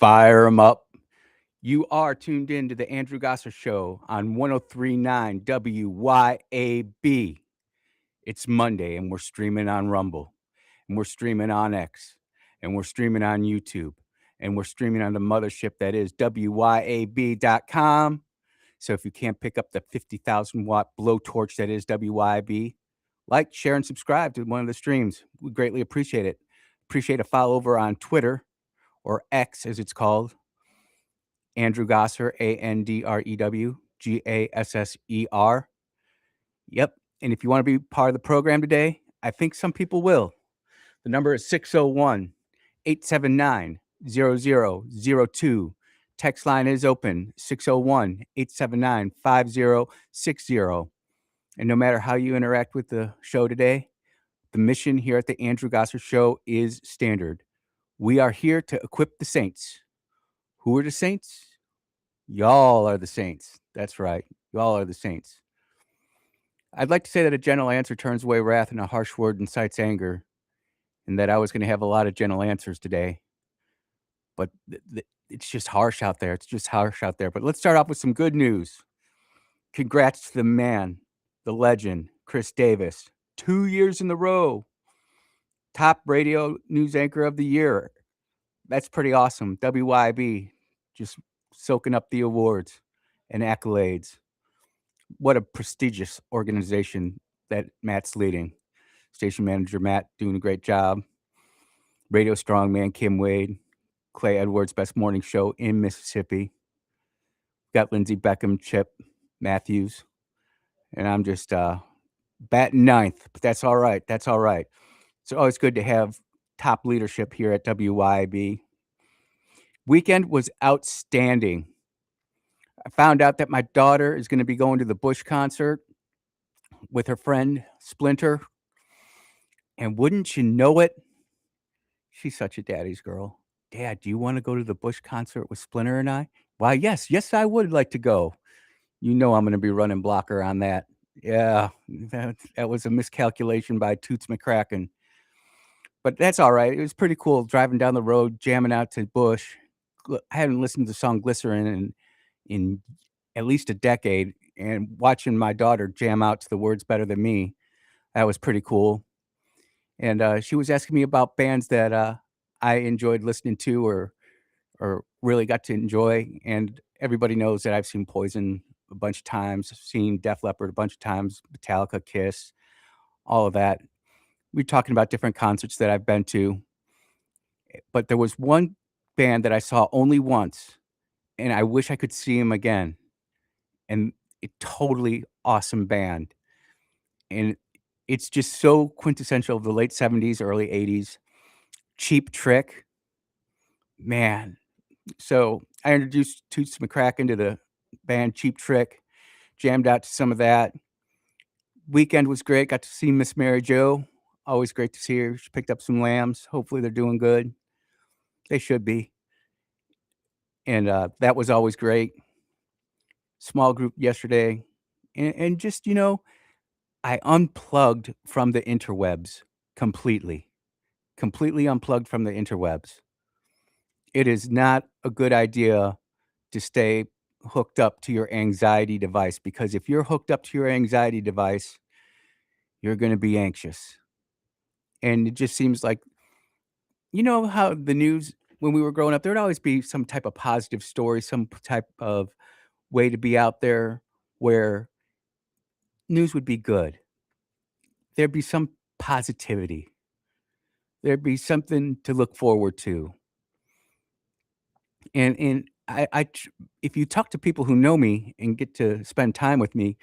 Fire 'em up. You are tuned in to the Andrew Gosser Show on 1039 WYAB. It's Monday, and we're streaming on Rumble, and we're streaming on X, and we're streaming on YouTube, and we're streaming on the mothership that is WYAB.com. So if you can't pick up the 50,000 watt blowtorch that is WYAB, like, share, and subscribe to one of the streams. We greatly appreciate it. Appreciate a follow over on Twitter, or X as it's called. Andrew Gosser, AndrewGasser. Yep. And if you want to be part of the program today, I think some people will. The number is 601 879 0002. Text line is open 601 879 5060. And no matter how you interact with the show today, the mission here at the Andrew Gosser Show is standard. We are here to equip the saints. Who are the saints? Y'all are the saints. That's right. Y'all are the saints. I'd like to say that a gentle answer turns away wrath and a harsh word incites anger, and that I was going to have a lot of gentle answers today. But it's just harsh out there. It's just harsh out there. But let's start off with some good news. Congrats to the man, the legend, Chris Davis. 2 years in a row. Top radio news anchor of the year. That's pretty awesome. WYB just soaking up the awards and accolades. What a prestigious organization that Matt's leading. Station manager Matt doing a great job. Radio strongman Kim Wade. Clay Edwards, best morning show in Mississippi. Got Lindsey Beckham, Chip Matthews. And I'm just batting ninth, but that's all right. That's all right. It's always good to have top leadership here at WYB. Weekend was outstanding. I found out that my daughter is going to be going to the Bush concert with her friend Splinter. And wouldn't you know it, she's such a daddy's girl. Dad, do you want to go to the Bush concert with Splinter and I? Why, yes, I would like to go. You know I'm going to be running blocker on that. Yeah, that was a miscalculation by Toots McCracken. But that's all right. It was pretty cool driving down the road, jamming out to Bush. I hadn't listened to the song Glycerin in at least a decade, and watching my daughter jam out to the words better than me, that was pretty cool. And she was asking me about bands that I enjoyed listening to or really got to enjoy. And everybody knows that I've seen Poison a bunch of times, seen Def Leppard a bunch of times, Metallica, Kiss, all of that. We're talking about different concerts that I've been to. But there was one band that I saw only once, and I wish I could see him again. And a totally awesome band. And it's just so quintessential of the late 70s, early 80s. Cheap Trick. Man. So I introduced Toots McCracken to the band Cheap Trick, jammed out to some of that. Weekend was great. Got to see Miss Mary Jo. Always great to see her. She picked up some lambs. Hopefully they're doing good. They should be. And that was always great. Small group yesterday. And just, I unplugged from the interwebs completely. Completely unplugged from the interwebs. It is not a good idea to stay hooked up to your anxiety device, because if you're hooked up to your anxiety device, you're going to be anxious. And it just seems like, how the news, when we were growing up, there would always be some type of positive story, some type of way to be out there where news would be good. There'd be some positivity. There'd be something to look forward to. And if you talk to people who know me and get to spend time with me,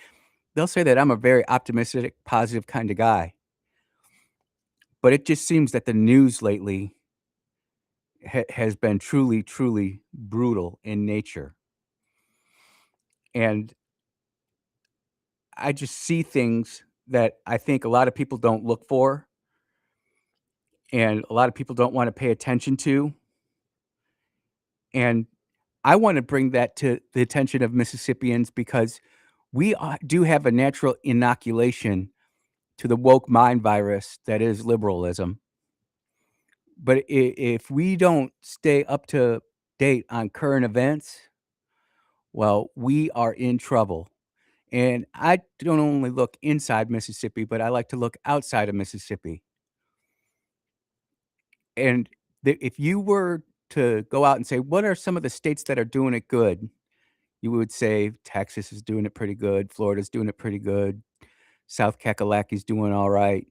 they'll say that I'm a very optimistic, positive kind of guy. But it just seems that the news lately has been truly, truly brutal in nature. And I just see things that I think a lot of people don't look for, and a lot of people don't want to pay attention to. And I want to bring that to the attention of Mississippians, because we do have a natural inoculation to the woke mind virus that is liberalism. But if we don't stay up to date on current events, well, we are in trouble. And I don't only look inside Mississippi, but I like to look outside of Mississippi. And if you were to go out and say, what are some of the states that are doing it good? You would say Texas is doing it pretty good. Florida's doing it pretty good. South Kakalaki's doing all right.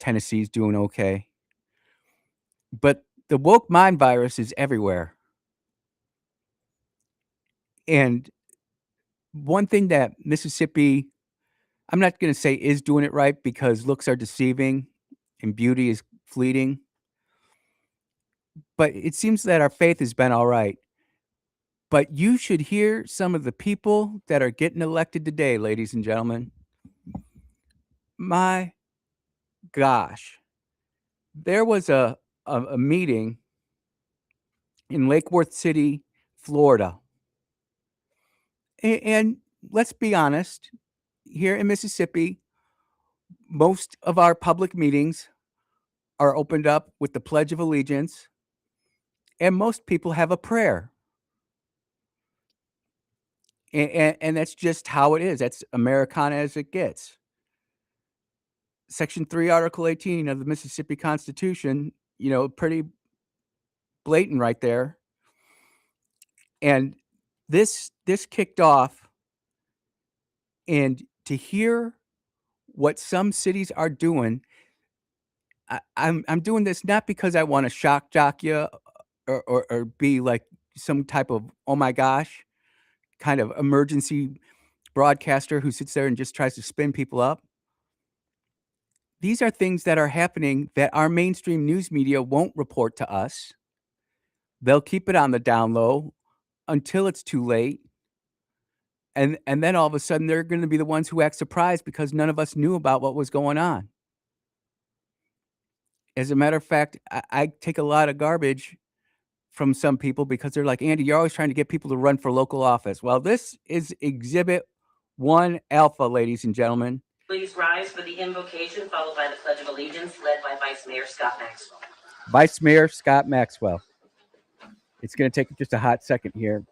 Tennessee's doing okay. But the woke mind virus is everywhere. And one thing that Mississippi, I'm not going to say is doing it right because looks are deceiving and beauty is fleeting. But it seems that our faith has been all right. But you should hear some of the people that are getting elected today, ladies and gentlemen. My gosh. There was a meeting in Lake Worth City, Florida. And let's be honest, here in Mississippi, most of our public meetings are opened up with the Pledge of Allegiance, and most people have a prayer. And that's just how it is. That's Americana as it gets. Section 3, Article 18 of the Mississippi Constitution, pretty blatant right there. And this kicked off, and to hear what some cities are doing, I'm doing this not because I want to shock jock you or be like some type of, oh my gosh, kind of emergency broadcaster who sits there and just tries to spin people up. These are things that are happening that our mainstream news media won't report to us. They'll keep it on the down low until it's too late. And then all of a sudden they're going to be the ones who act surprised because none of us knew about what was going on. As a matter of fact, I take a lot of garbage from some people because they're like, Andy, you're always trying to get people to run for local office. Well, this is Exhibit 1 Alpha, ladies and gentlemen. Please rise for the invocation followed by the Pledge of Allegiance led by Vice Mayor Scott Maxwell. Vice Mayor Scott Maxwell. It's going to take just a hot second here.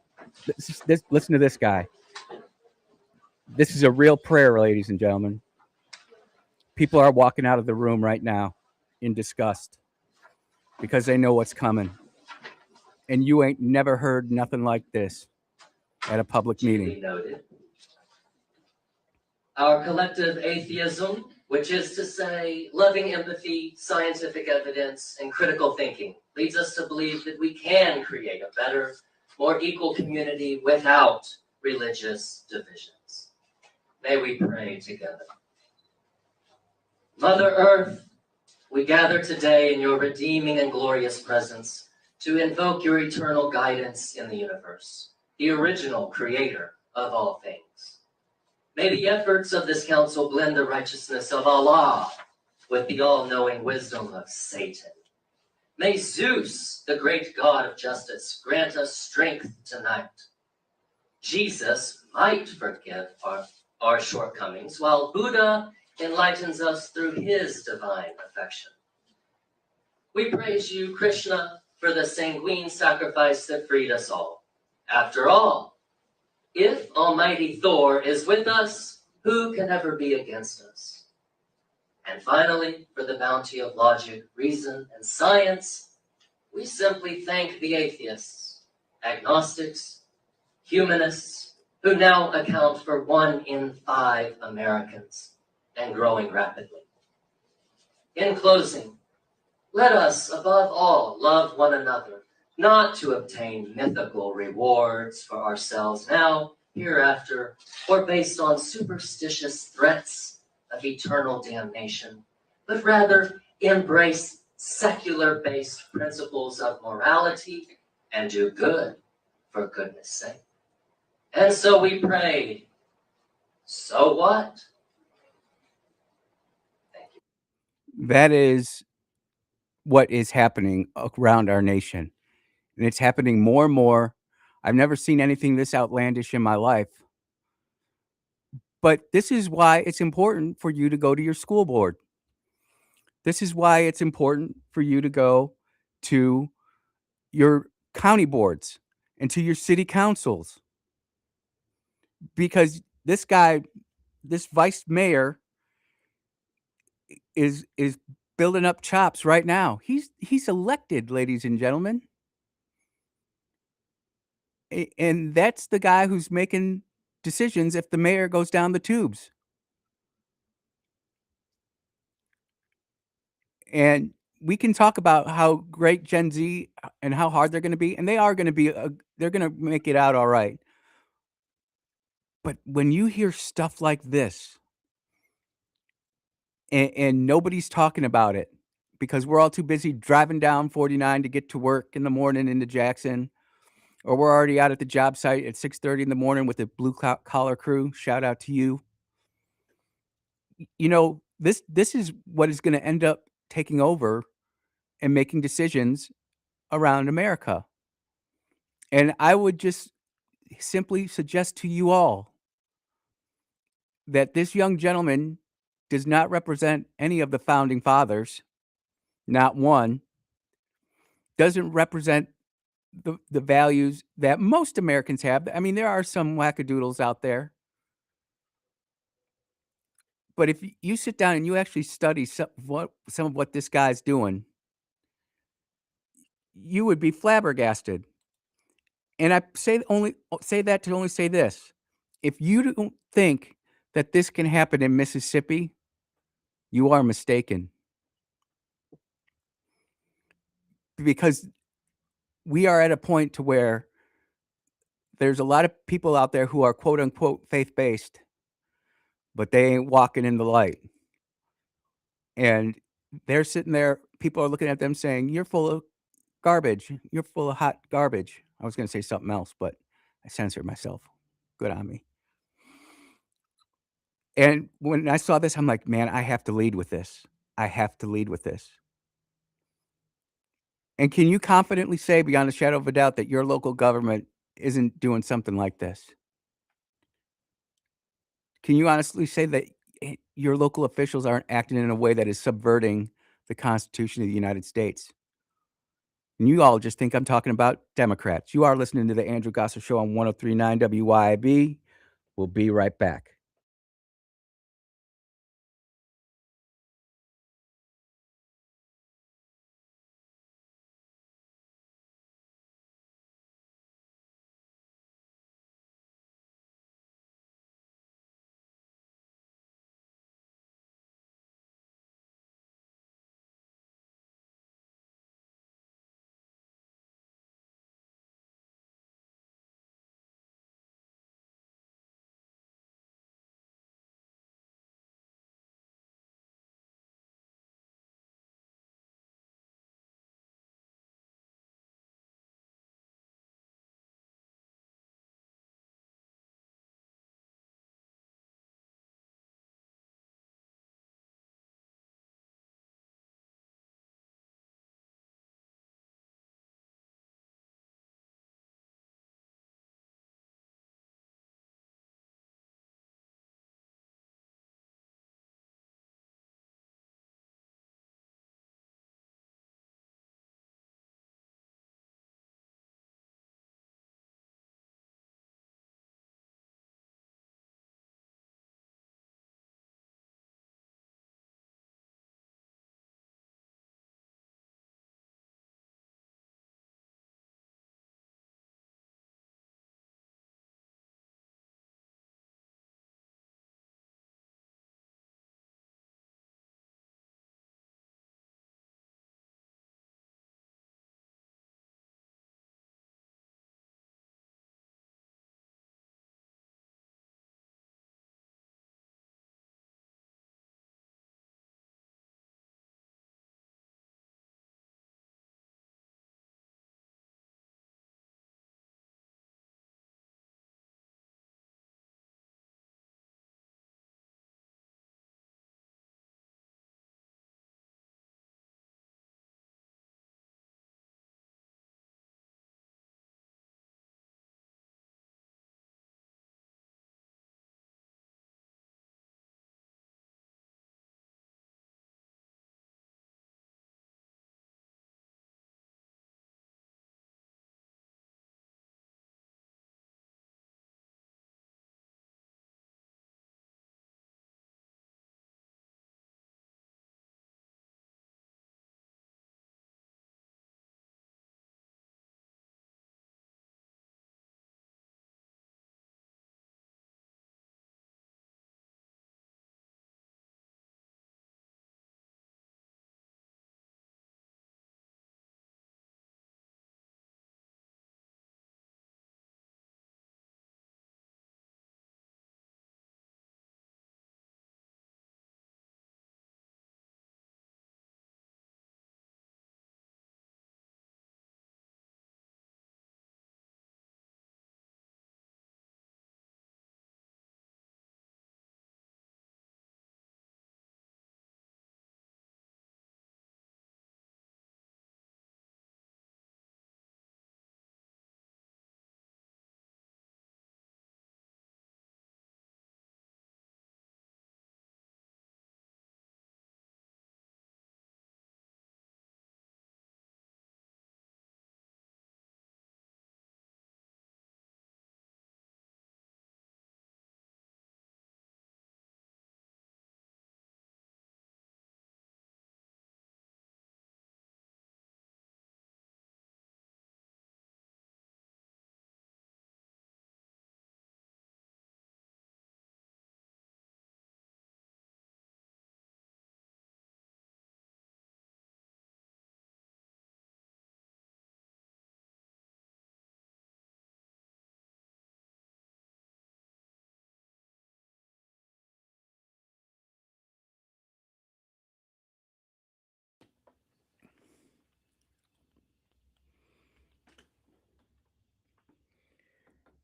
Listen to this guy. This is a real prayer, ladies and gentlemen. People are walking out of the room right now in disgust because they know what's coming. And you ain't never heard nothing like this at a public meeting. Noted. Our collective atheism, which is to say loving empathy, scientific evidence, and critical thinking, leads us to believe that we can create a better, more equal community without religious divisions. May we pray together. Mother Earth, we gather today in your redeeming and glorious presence to invoke your eternal guidance in the universe, the original creator of all things. May the efforts of this council blend the righteousness of Allah with the all-knowing wisdom of Satan. May Zeus, the great God of justice, grant us strength tonight. Jesus might forgive our shortcomings, while Buddha enlightens us through his divine affection. We praise you, Krishna, for the sanguine sacrifice that freed us all. After all, if Almighty Thor is with us, who can ever be against us? And finally, for the bounty of logic, reason, and science, we simply thank the atheists, agnostics, humanists, who now account for 1 in 5 Americans and growing rapidly. In closing, let us, above all, love one another, not to obtain mythical rewards for ourselves now, hereafter, or based on superstitious threats of eternal damnation, but rather embrace secular-based principles of morality and do good for goodness sake. And so we pray, so what? Thank you. That is what is happening around our nation. And it's happening more and more. I've never seen anything this outlandish in my life. But this is why it's important for you to go to your school board. This is why it's important for you to go to your county boards and to your city councils, because this guy, this vice mayor is building up chops right now. He's elected, ladies and gentlemen. And that's the guy who's making decisions if the mayor goes down the tubes. And we can talk about how great Gen Z and how hard they're gonna be, and they are gonna be they're gonna make it out all right. But when you hear stuff like this, and nobody's talking about it because we're all too busy driving down 49 to get to work in the morning into Jackson, or we're already out at the job site at 6:30 in the morning with the blue collar crew. Shout out to you. You know, this is what is gonna end up taking over and making decisions around America. And I would just simply suggest to you all that this young gentleman does not represent any of the founding fathers, not one, doesn't represent the values that most Americans have. I mean, there are some wackadoodles out there, but if you sit down and you actually study some of what this guy's doing, you would be flabbergasted. And I say that to only say this: if you don't think that this can happen in Mississippi, you are mistaken, because we are at a point to where there's a lot of people out there who are quote unquote faith-based, but they ain't walking in the light. And they're sitting there, people are looking at them saying, "You're full of garbage. You're full of hot garbage." I was gonna say something else, but I censored myself. Good on me. And when I saw this, I'm like, "Man, I have to lead with this. I have to lead with this." And can you confidently say beyond a shadow of a doubt that your local government isn't doing something like this? Can you honestly say that your local officials aren't acting in a way that is subverting the Constitution of the United States? And you all just think I'm talking about Democrats. You are listening to the Andrew Gosser Show on 1039 WYAB. We'll be right back.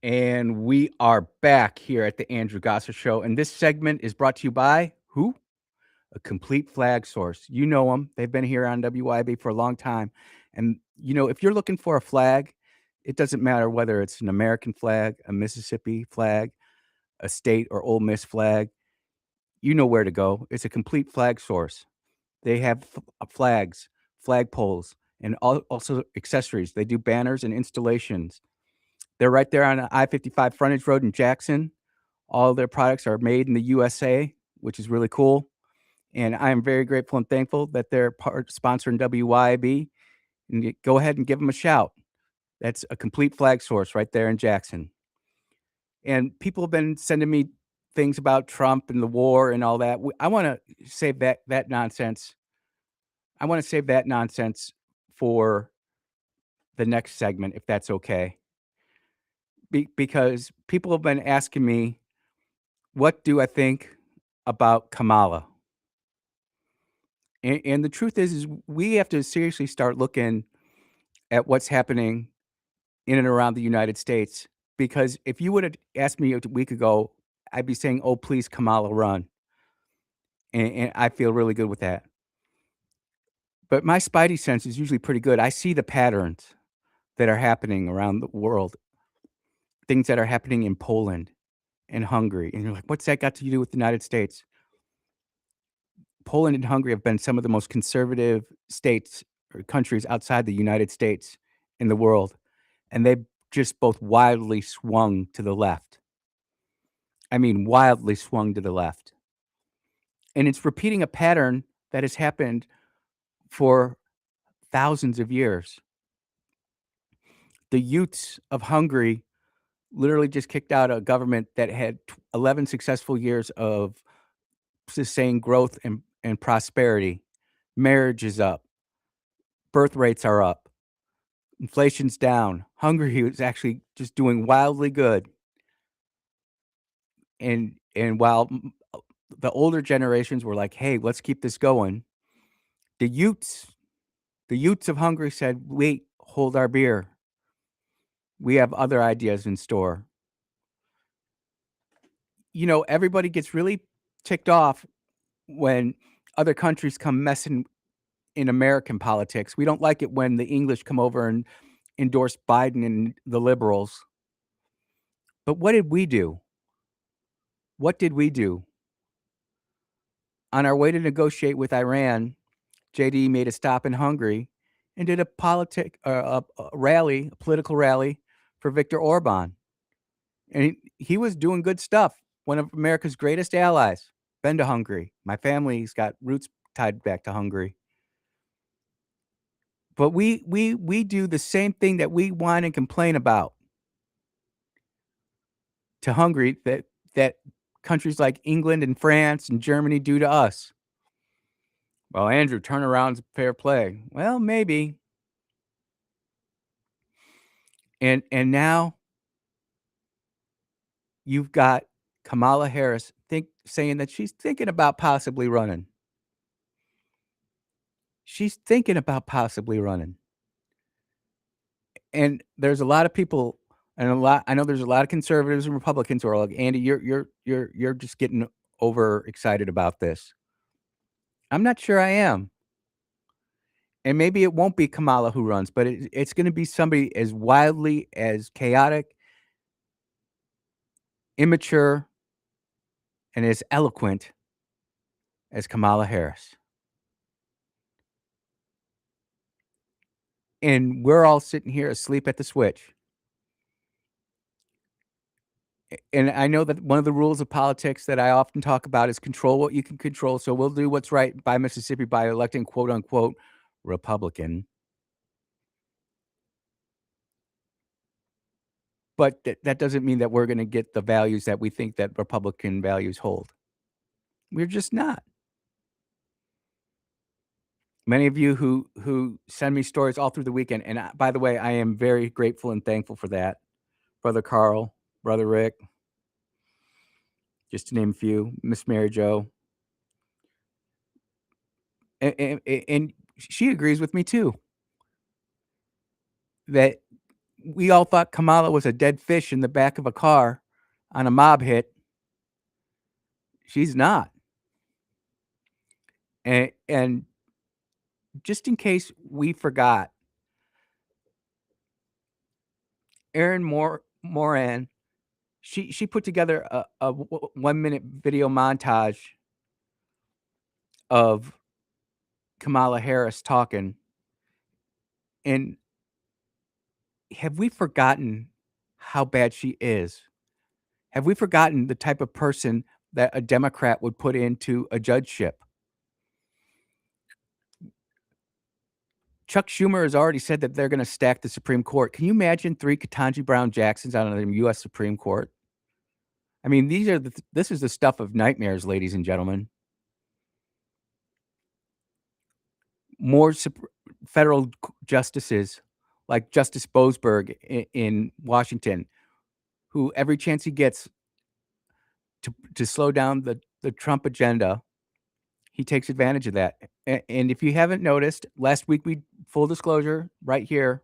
And we are back here at the Andrew Gosser Show. And this segment is brought to you by who? A Complete Flag Source. You know them. They've been here on WYAB for a long time. And, if you're looking for a flag, it doesn't matter whether it's an American flag, a Mississippi flag, a state or Ole Miss flag. You know where to go. It's a Complete Flag Source. They have flags, flagpoles, and also accessories. They do banners and installations. They're right there on I-55 frontage road in Jackson. All their products are made in the USA, which is really cool. And I am very grateful and thankful that they're sponsoring WYAB. And go ahead and give them a shout. That's a Complete Flag Source right there in Jackson. And people have been sending me things about Trump and the war and all that. I want to save that nonsense. I want to save that nonsense for the next segment, if that's okay. Because people have been asking me, what do I think about Kamala? And the truth is we have to seriously start looking at what's happening in and around the United States. Because if you would have asked me a week ago, I'd be saying, "Oh, please, Kamala, run." And I feel really good with that. But my spidey sense is usually pretty good. I see the patterns that are happening around the world, things that are happening in Poland and Hungary, and you're like, "What's that got to do with the United States?" Poland and Hungary have been some of the most conservative states or countries outside the United States in the world, and they've just both wildly swung to the left. I mean, wildly swung to the left. And it's repeating a pattern that has happened for thousands of years. The Utes of Hungary literally just kicked out a government that had 11 successful years of sustained growth and prosperity. Marriage is up. Birth rates are up. Inflation's down. Hungary is actually just doing wildly good. And while the older generations were like, "Hey, let's keep this going," the Utes of Hungary said, "Wait, hold our beer. We have other ideas in store." Everybody gets really ticked off when other countries come messing in American politics. We don't like it when the English come over and endorse Biden and the liberals. But what did we do? What did we do? On our way to negotiate with Iran, JD made a stop in Hungary and did a political rally for Viktor Orban. And he was doing good stuff. One of America's greatest allies. Been to Hungary. My family's got roots tied back to Hungary. But we do the same thing that we whine and complain about to Hungary that countries like England and France and Germany do to us. Well, Andrew, turnaround's fair play. Well, maybe. And now you've got Kamala Harris saying that she's thinking about possibly running. She's thinking about possibly running. And there's a lot of people and I know there's a lot of conservatives and Republicans who are like, "Andy, you're just getting overexcited about this." I'm not sure I am. And maybe it won't be Kamala who runs, but it's gonna be somebody as wildly, as chaotic, immature, and as eloquent as Kamala Harris. And we're all sitting here asleep at the switch. And I know that one of the rules of politics that I often talk about is control what you can control. So we'll do what's right by Mississippi by electing quote unquote Republican. But that doesn't mean that we're going to get the values that we think that Republican values hold. We're just not. Many of you who send me stories all through the weekend, and by the way, I am very grateful and thankful for that. Brother Carl, Brother Rick, just to name a few, Miss Mary Jo. And she agrees with me too. That we all thought Kamala was a dead fish in the back of a car on a mob hit. She's not. And just in case we forgot, Erin Moran, she put together a 1 minute video montage of Kamala Harris talking. And have we forgotten how bad she is? Have we forgotten the type of person that a Democrat would put into a judgeship? Chuck Schumer has already said that they're going to stack the Supreme Court. Can you imagine 3 Ketanji Brown Jacksons on the U.S. Supreme Court? I mean, this is the stuff of nightmares, ladies and gentlemen. More federal justices like Justice Boasberg in Washington, who every chance he gets to slow down the Trump agenda, he takes advantage of that. And if you haven't noticed, last week full disclosure, right here,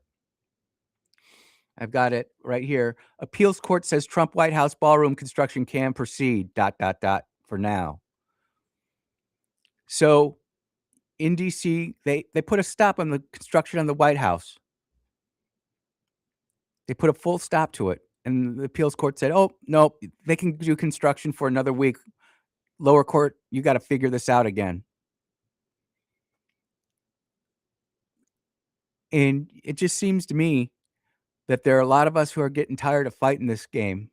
I've got it right here. Appeals court says Trump White House ballroom construction can proceed, ... for now. So in DC, they put a stop on the construction on the White House. They put a full stop to it. And the appeals court said, oh, no, they can do construction for another week. Lower court, you got to figure this out again. And it just seems to me that there are a lot of us who are getting tired of fighting this game.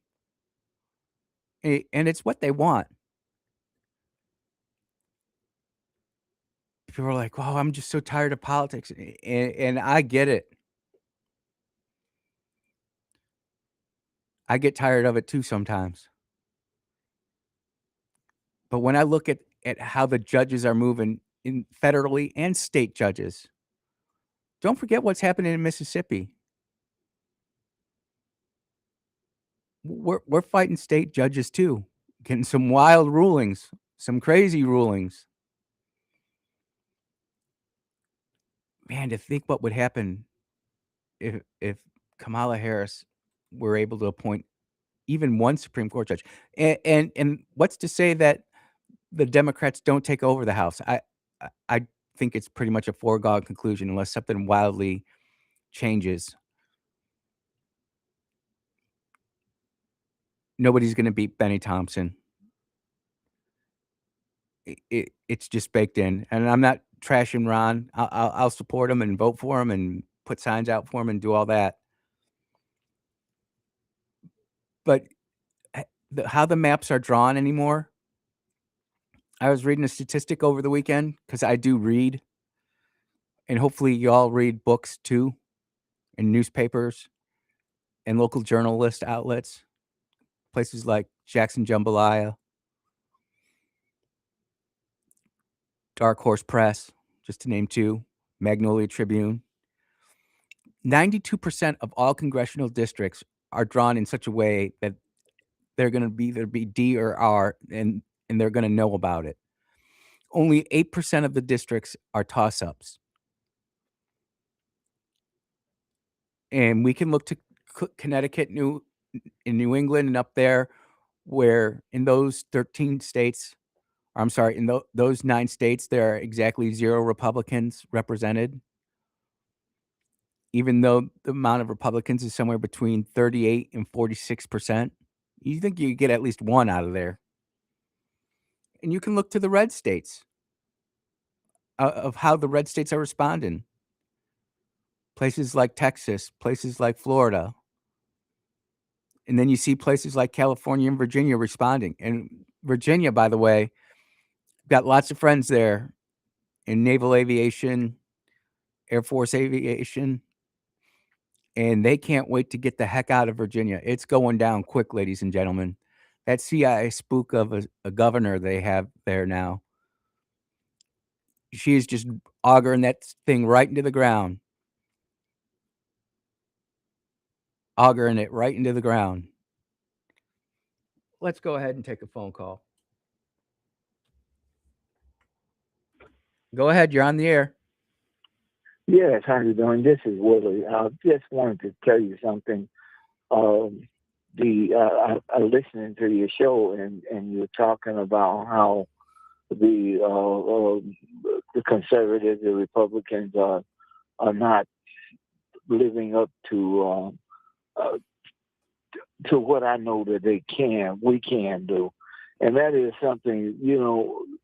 And it's what they want. People are like, oh, I'm just so tired of politics. And I get it. I get tired of it too sometimes. But when I look at how the judges are moving in federally and state judges, don't forget what's happening in Mississippi. We're fighting state judges too, getting some wild rulings, some crazy rulings. Man, to think what would happen if Kamala Harris were able to appoint even one Supreme Court judge. And what's to say that the Democrats don't take over the House? I think it's pretty much a foregone conclusion unless something wildly changes. Nobody's going to beat Benny Thompson. It's just baked in, and I'm not trashing Ron. I'll support him and vote for him and put signs out for him and do all that. But how the maps are drawn anymore, I was reading a statistic over the weekend because I do read, and hopefully you all read books too, and newspapers, and local journalist outlets, places like Jackson Jambalaya, Dark Horse Press, just to name 2, Magnolia Tribune. 92% of all congressional districts are drawn in such a way that they're going to either be D or R, and they're going to know about it. Only 8% of the districts are toss-ups. And we can look to Connecticut, in New England and up there, where in those 13 states, I'm sorry, in those 9 states, there are exactly 0 Republicans represented, even though the amount of Republicans is somewhere between 38 and 46%. You think you get at least 1 out of there. And you can look to the red states, of how the red states are responding. Places like Texas, places like Florida. And then you see places like California and Virginia responding. And Virginia, by the way, got lots of friends there in naval aviation, Air Force aviation, and they can't wait to get the heck out of Virginia. It's going down quick, ladies and gentlemen. That CIA spook of a governor they have there now, she is just augering that thing right into the ground. Augering it right into the ground. Let's go ahead and take a phone call. Go ahead, you're on the air. Yes, how you doing? This is Willie. I just wanted to tell you something. Um, I listening to your show, and you're talking about how the conservatives, the Republicans are not living up uh, to what I know that we can do, and that is something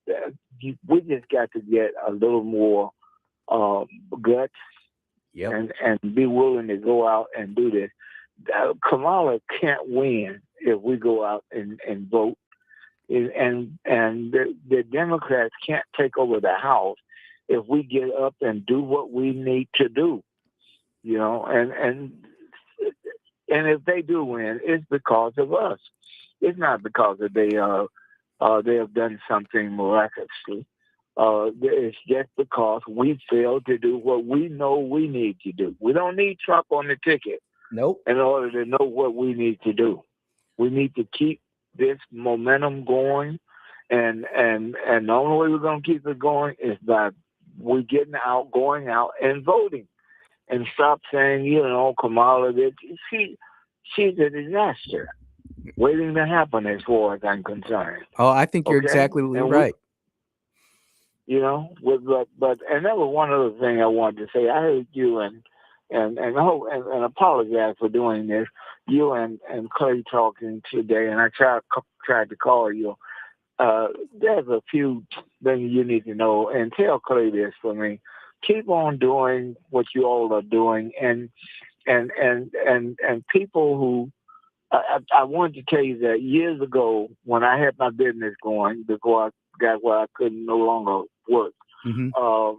that we just got to get a little more uh, guts Yep. and be willing to go out and do this. Kamala can't win if we go out and vote, and the Democrats can't take over the House if we get up and do what we need to do. And if they do win, it's because of us. It's not because of they have done something miraculously. It's just because we failed to do what we know we need to do. We don't need Trump on the ticket Nope. in order to know what we need to do. We need to keep this momentum going, and the only way we're going to keep it going is by we going out and voting, and stop saying, Kamala, that she's a disaster waiting to happen as far as I'm concerned. Oh, I think you're Okay, exactly and right. and that was one other thing I wanted to say. I heard you and apologize for doing this. You and Clay talking today, and I tried to call you. There's a few things you need to know, and tell Clay this for me. Keep on doing what you all are doing, and people who I wanted to tell you that years ago when I had my business going before I got where I couldn't no longer work. Hmm. Uh,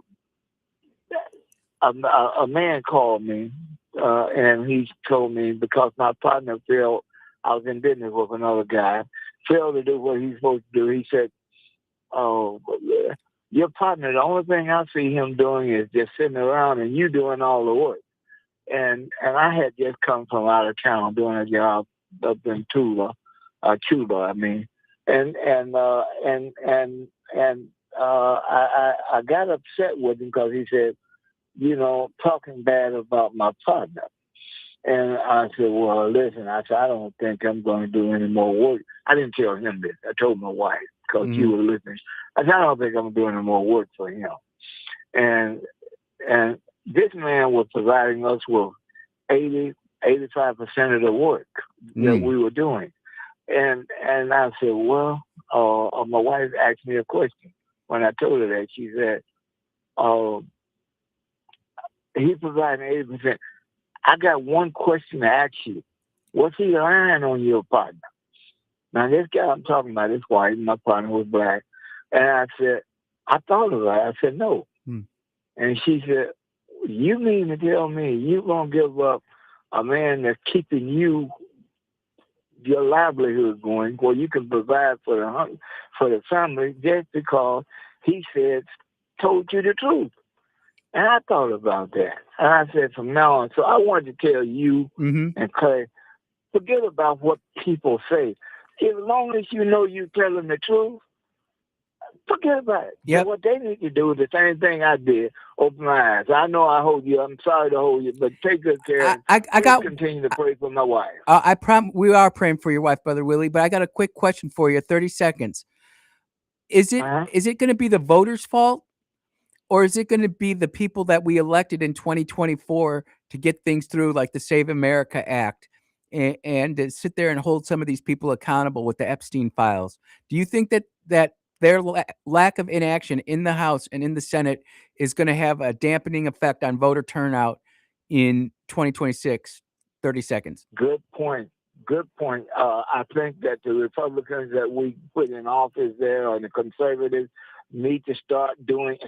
a man called me, and he told me because my partner failed, I was in business with another guy, failed to do what he's supposed to do. He said, "Oh, your partner, the only thing I see him doing is just sitting around, and you doing all the work." And I had just come from out of town doing a job up in Cuba, I mean, and I got upset with him because he said, talking bad about my partner. And I said, well, listen, I don't think I'm going to do any more work. I didn't tell him this. I told my wife because she Hmm. was listening. I said, I don't think I'm doing any more work for him. And and this man was providing us with 85% of the work that Mm. we were doing. And I said, well, my wife asked me a question. When I told her that, she said, uh, he's providing 80%. I got one question to ask you. What's he lying on your partner? Now, this guy I'm talking about is white, my partner was black. And I said, I thought of it. I said, no. Mm. And she said, you mean to tell me you're going to give up a man that's keeping your livelihood going, where you can provide for the family just because he told you the truth? And I thought about that. And I said, from now on, so I wanted to tell you Hmm. and Clay, forget about what people say. As long as you know you're telling the truth, forget about it. So Yep. what they need to do is the same thing I did. Open my eyes. I know I hold you. I'm sorry to hold you, but take good care I, and I, I please got. continue to pray for my wife. We are praying for your wife, Brother Willie. But I got a quick question for you. 30 seconds. Is it Uh-huh. is it going to be the voters' fault, or is it going to be the people that we elected in 2024 to get things through, like the Save America Act, and to sit there and hold some of these people accountable with the Epstein files? Do you think that their lack of inaction in the House and in the Senate is going to have a dampening effect on voter turnout in 2026? 30 seconds. Good point. Good point. I think that the Republicans that we put in office there or the conservatives need to start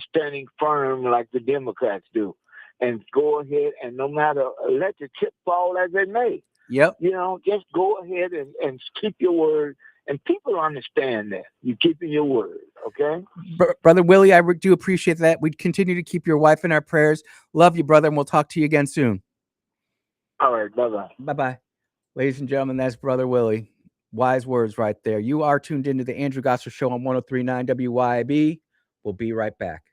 standing firm like the Democrats do, and go ahead and no matter let the chip fall as it may. Yep. Just go ahead and keep your word, and people understand that you keeping your word. Okay. Brother Willie, I do appreciate that. We'd continue to keep your wife in our prayers. Love you, brother, and we'll talk to you again soon. All right. Bye bye. Bye bye. Ladies and gentlemen, that's Brother Willie. Wise words right there. You are tuned into the Andrew Gosser Show on 1039 WYAB. We'll be right back.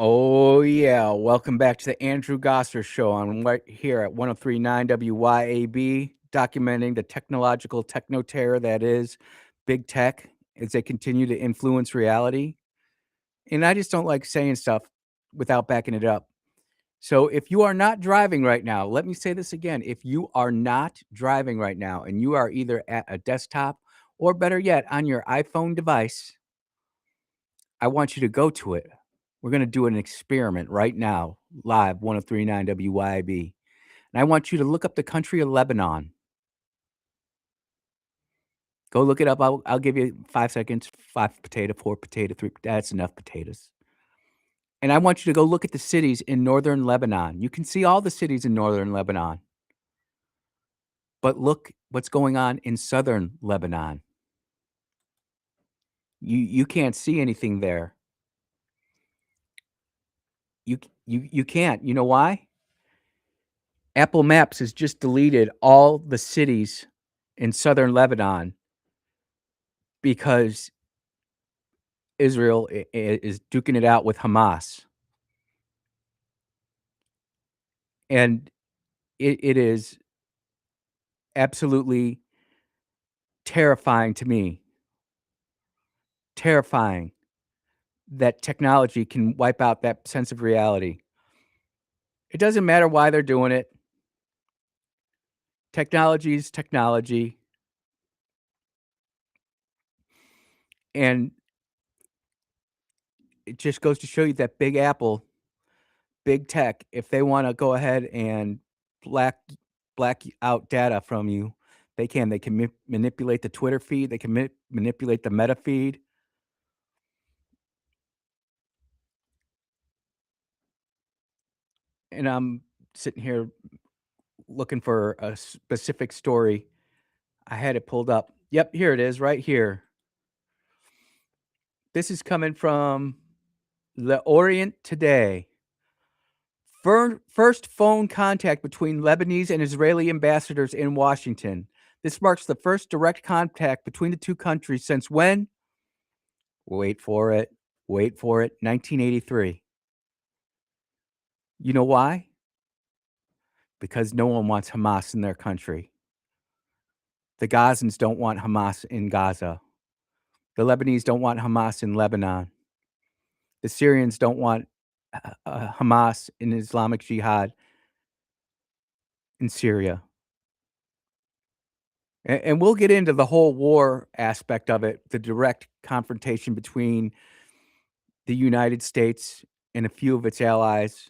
Oh, yeah. Welcome back to the Andrew Gosser Show. I'm right here at 1039 WYAB, documenting the technological techno terror that is big tech as they continue to influence reality. And I just don't like saying stuff without backing it up. So if you are not driving right now, let me say this again. If you are not driving right now and you are either at a desktop or better yet, on your iPhone device, I want you to go to it. We're going to do an experiment right now, live 1039 WYB. And I want you to look up the country of Lebanon. Go look it up. I'll give you 5 seconds. 5 potato, 4 potato, 3. That's enough potatoes. And I want you to go look at the cities in northern Lebanon. You can see all the cities in northern Lebanon. But look what's going on in southern Lebanon. You can't see anything there. You can't. You know why? Apple Maps has just deleted all the cities in southern Lebanon because Israel is duking it out with Hamas. And it is absolutely terrifying to me. Terrifying that technology can wipe out that sense of reality. It doesn't matter why they're doing it. Technology is technology. And it just goes to show you that Big Apple, big tech, if they want to go ahead and black out data from you, they can. They can manipulate the Twitter feed. They can manipulate the Meta feed. And I'm sitting here looking for a specific story. I had it pulled up. Yep, here it is, right here. This is coming from the Orient Today. First phone contact between Lebanese and Israeli ambassadors in Washington. This marks the first direct contact between the two countries since when? Wait for it. Wait for it. 1983. You know why? Because no one wants Hamas in their country. The Gazans don't want Hamas in Gaza. The Lebanese don't want Hamas in Lebanon. The Syrians don't want Hamas in Islamic Jihad in Syria. And we'll get into the whole war aspect of it, the direct confrontation between the United States and a few of its allies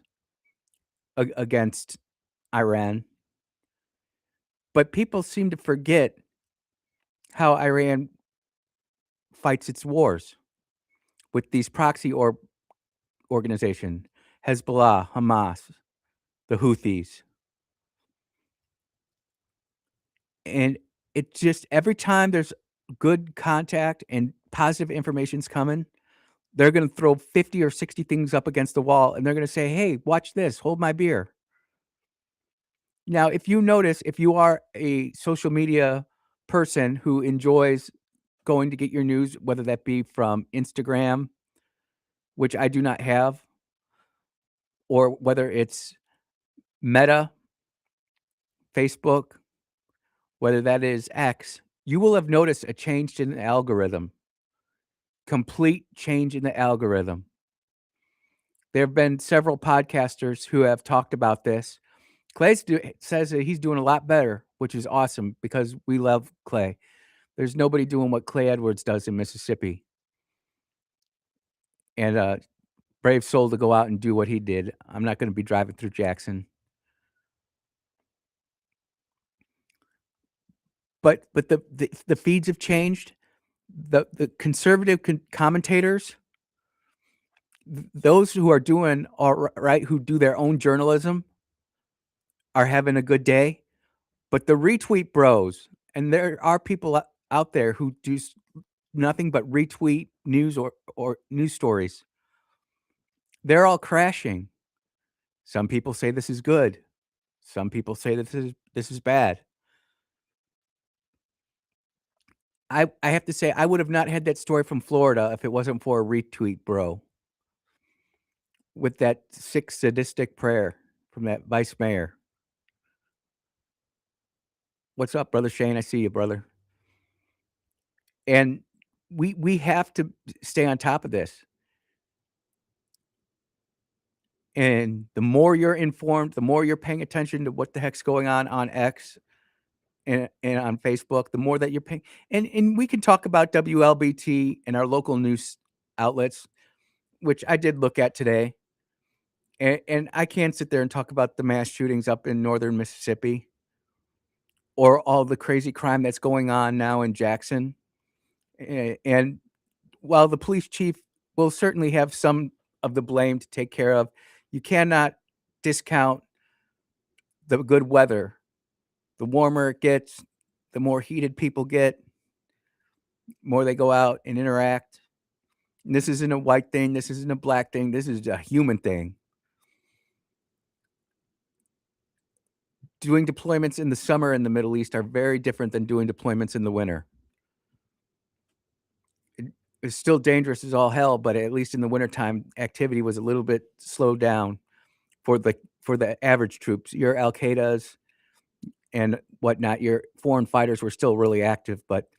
against Iran. But people seem to forget how Iran fights its wars with these proxy organizations, Hezbollah, Hamas, the Houthis. And it just every time there's good contact and positive information's coming, they're going to throw 50 or 60 things up against the wall and they're going to say, "Hey, watch this, hold my beer." Now, if you notice, if you are a social media person who enjoys going to get your news, whether that be from Instagram, which I do not have, or whether it's Meta, Facebook, whether that is X, you will have noticed a change in the algorithm. Complete change in the algorithm. There have been several podcasters who have talked about this. Clay says that he's doing a lot better, which is awesome because we love Clay. There's nobody doing what Clay Edwards does in Mississippi. And brave soul to go out and do what he did. I'm not going to be driving through Jackson. But the feeds have changed. The conservative commentators, those who are doing all right, who do their own journalism, are having a good day. But the retweet bros, and there are people out there who do nothing but retweet news or news stories. They're all crashing. Some people say this is good. Some people say this is bad. I have to say I would have not had that story from Florida if it wasn't for a retweet bro. with that sick, sadistic prayer from that vice mayor. What's up, brother Shane? I see you, brother. And we have to stay on top of this. And the more you're informed, the more you're paying attention to what the heck's going on X and on Facebook, the more that you're paying. And we can talk about WLBT and our local news outlets, which I did look at today. And I can't sit there and talk about the mass shootings up in northern Mississippi or all the crazy crime that's going on now in Jackson. And while the police chief will certainly have some of the blame to take care of, you cannot discount the good weather. The warmer it gets, the more heated people get, more they go out and interact. And this isn't a white thing. This isn't a black thing. This is a human thing. Doing deployments in the summer in the Middle East are very different than doing deployments in the winter. It's still dangerous as all hell, but at least in the wintertime, activity was a little bit slowed down for the average troops. Your Al Qaeda's and whatnot, your foreign fighters were still really active, but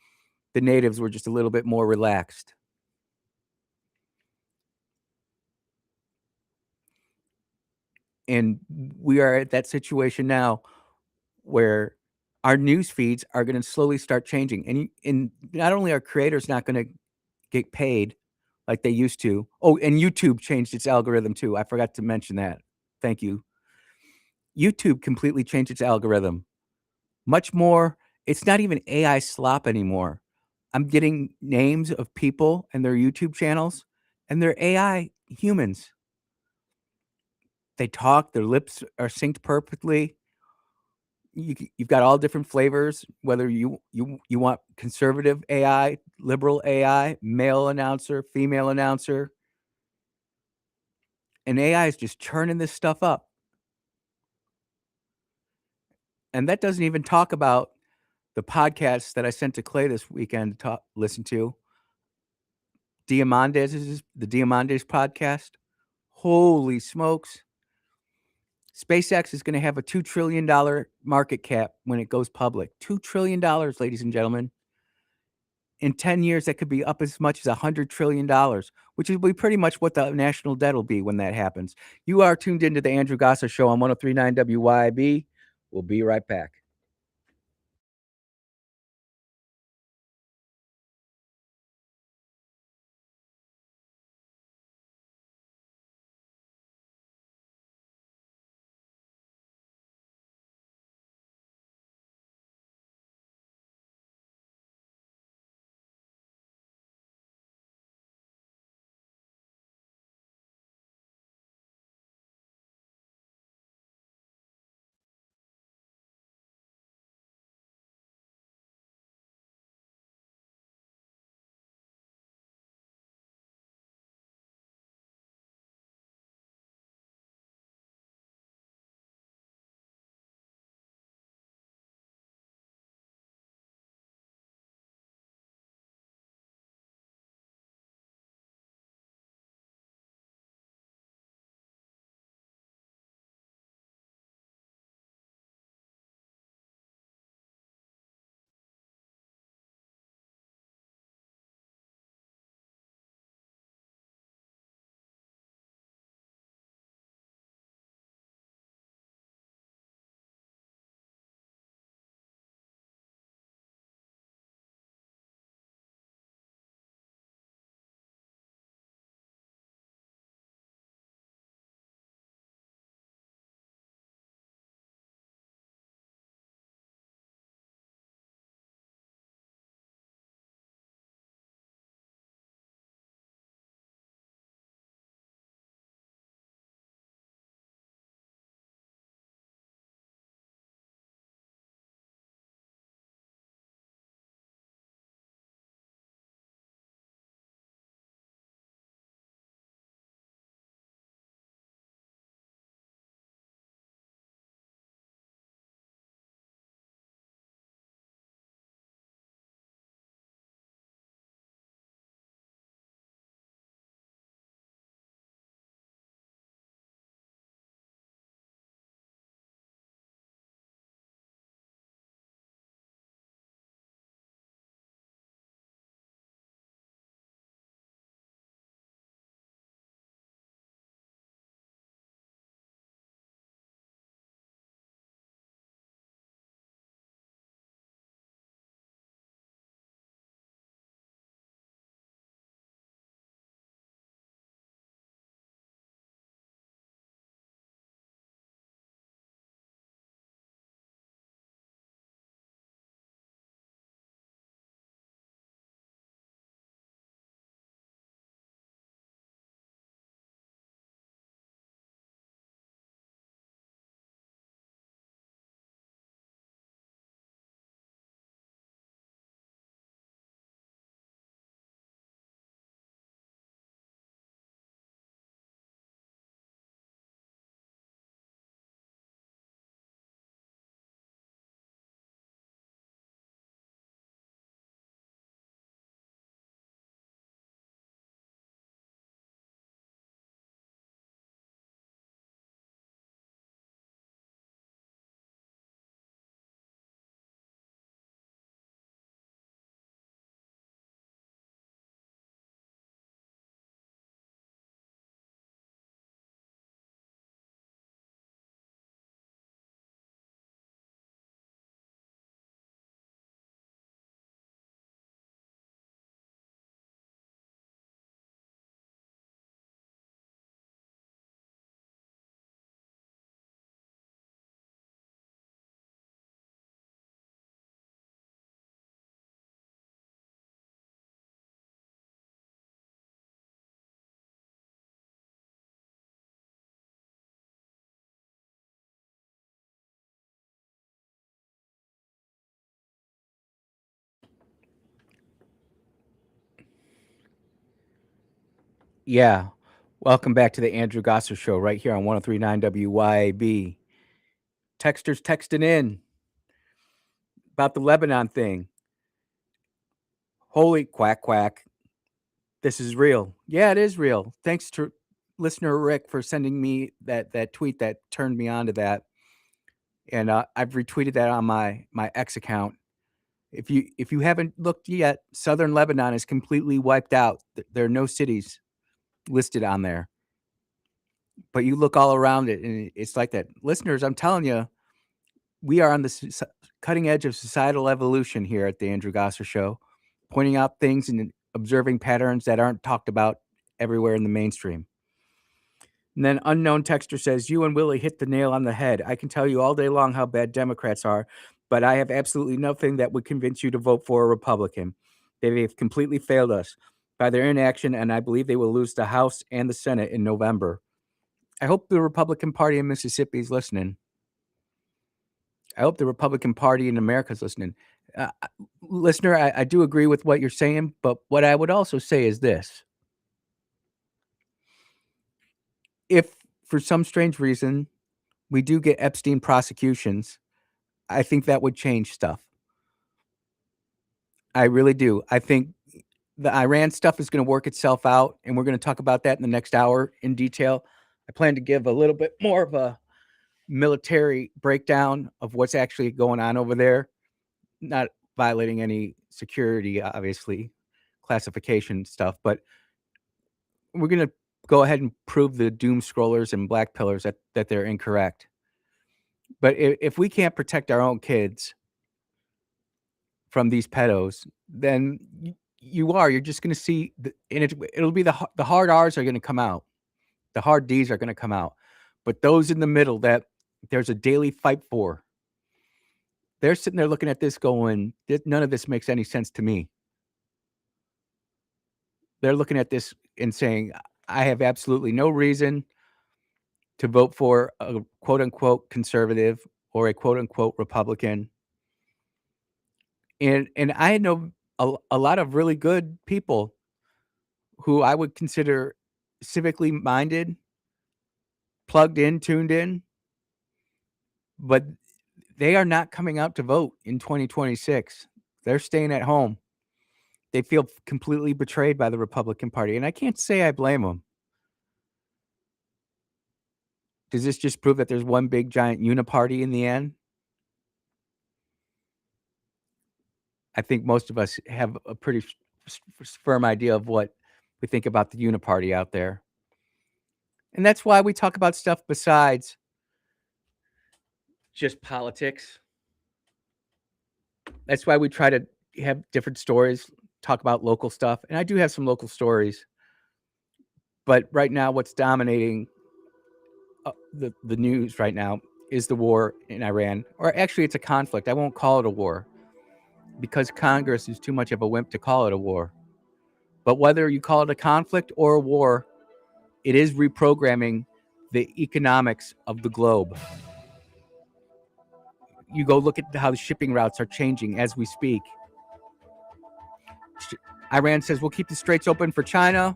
the natives were just a little bit more relaxed. And we are at that situation now where our news feeds are going to slowly start changing. And not only are creators not going to get paid like they used to. Oh, and YouTube changed its algorithm too. I forgot to mention that. Thank you. YouTube completely changed its algorithm. Much more, it's not even AI slop anymore. I'm getting names of people and their YouTube channels, and they're AI humans. They talk, their lips are synced perfectly. You've got all different flavors, whether you want conservative AI, liberal AI, male announcer, female announcer. And AI is just churning this stuff up. And that doesn't even talk about the podcasts that I sent to Clay this weekend to listen to. The Diamandis podcast. Holy smokes. SpaceX is going to have a $2 trillion market cap when it goes public. $2 trillion, ladies and gentlemen. In 10 years, that could be up as much as $100 trillion, which will be pretty much what the national debt will be when that happens. You are tuned into the Andrew Gossa Show on 103.9 WYAB. We'll be right back. Yeah. Welcome back to the Andrew Gosser Show right here on 1039 WYAB. Texters texting in about the Lebanon thing. Holy quack quack. This is real. Yeah, it is real. Thanks to listener Rick for sending me that tweet that turned me on to that. And I've retweeted that on my X account. If you haven't looked yet, southern Lebanon is completely wiped out. There are no cities listed on there. But you look all around it, and it's like that. Listeners, I'm telling you, we are on the cutting edge of societal evolution here at the Andrew Gosser Show, pointing out things and observing patterns that aren't talked about everywhere in the mainstream. And then unknown texter says, you and Willie hit the nail on the head. I can tell you all day long how bad Democrats are, but I have absolutely nothing that would convince you to vote for a Republican. They have completely failed us by their inaction, and I believe they will lose the House and the Senate in November. I hope the Republican Party in Mississippi is listening. I hope the Republican Party in America is listening. Listener, I do agree with what you're saying, but what I would also say is this. If for some strange reason we do get Epstein prosecutions, I think that would change stuff. I really do. I think the Iran stuff is going to work itself out, and we're going to talk about that in the next hour in detail. I plan to give a little bit more of a military breakdown of what's actually going on over there, not violating any security, obviously, classification stuff, but we're going to go ahead and prove the doom scrollers and black pillars that they're incorrect. But if we can't protect our own kids from these pedos, then you're just going to see, and it'll be the hard R's are going to come out. The hard D's are going to come out. But those in the middle that there's a daily fight for, they're sitting there looking at this going, none of this makes any sense to me. They're looking at this and saying, I have absolutely no reason to vote for a quote unquote conservative or a quote unquote Republican. And I know a lot of really good people who I would consider civically minded, plugged in, tuned in, but they are not coming out to vote in 2026. They're staying at home. They feel completely betrayed by the Republican Party, and I can't say I blame them. Does this just prove that there's one big giant uniparty in the end? I think most of us have a pretty firm idea of what we think about the uniparty out there. And that's why we talk about stuff besides just politics. That's why we try to have different stories, talk about local stuff. And I do have some local stories. But right now, what's dominating the news right now is the war in Iran. Or actually, it's a conflict. I won't call it a war because Congress is too much of a wimp to call it a war. But whether you call it a conflict or a war, it is reprogramming the economics of the globe. You go look at how the shipping routes are changing as we speak. Iran says we'll keep the straits open for China,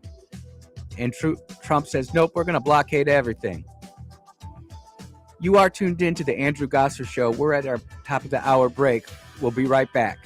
and Trump says, nope, we're going to blockade everything. You are tuned in to the Andrew Gosser Show. We're at our top of the hour break. We'll be right back.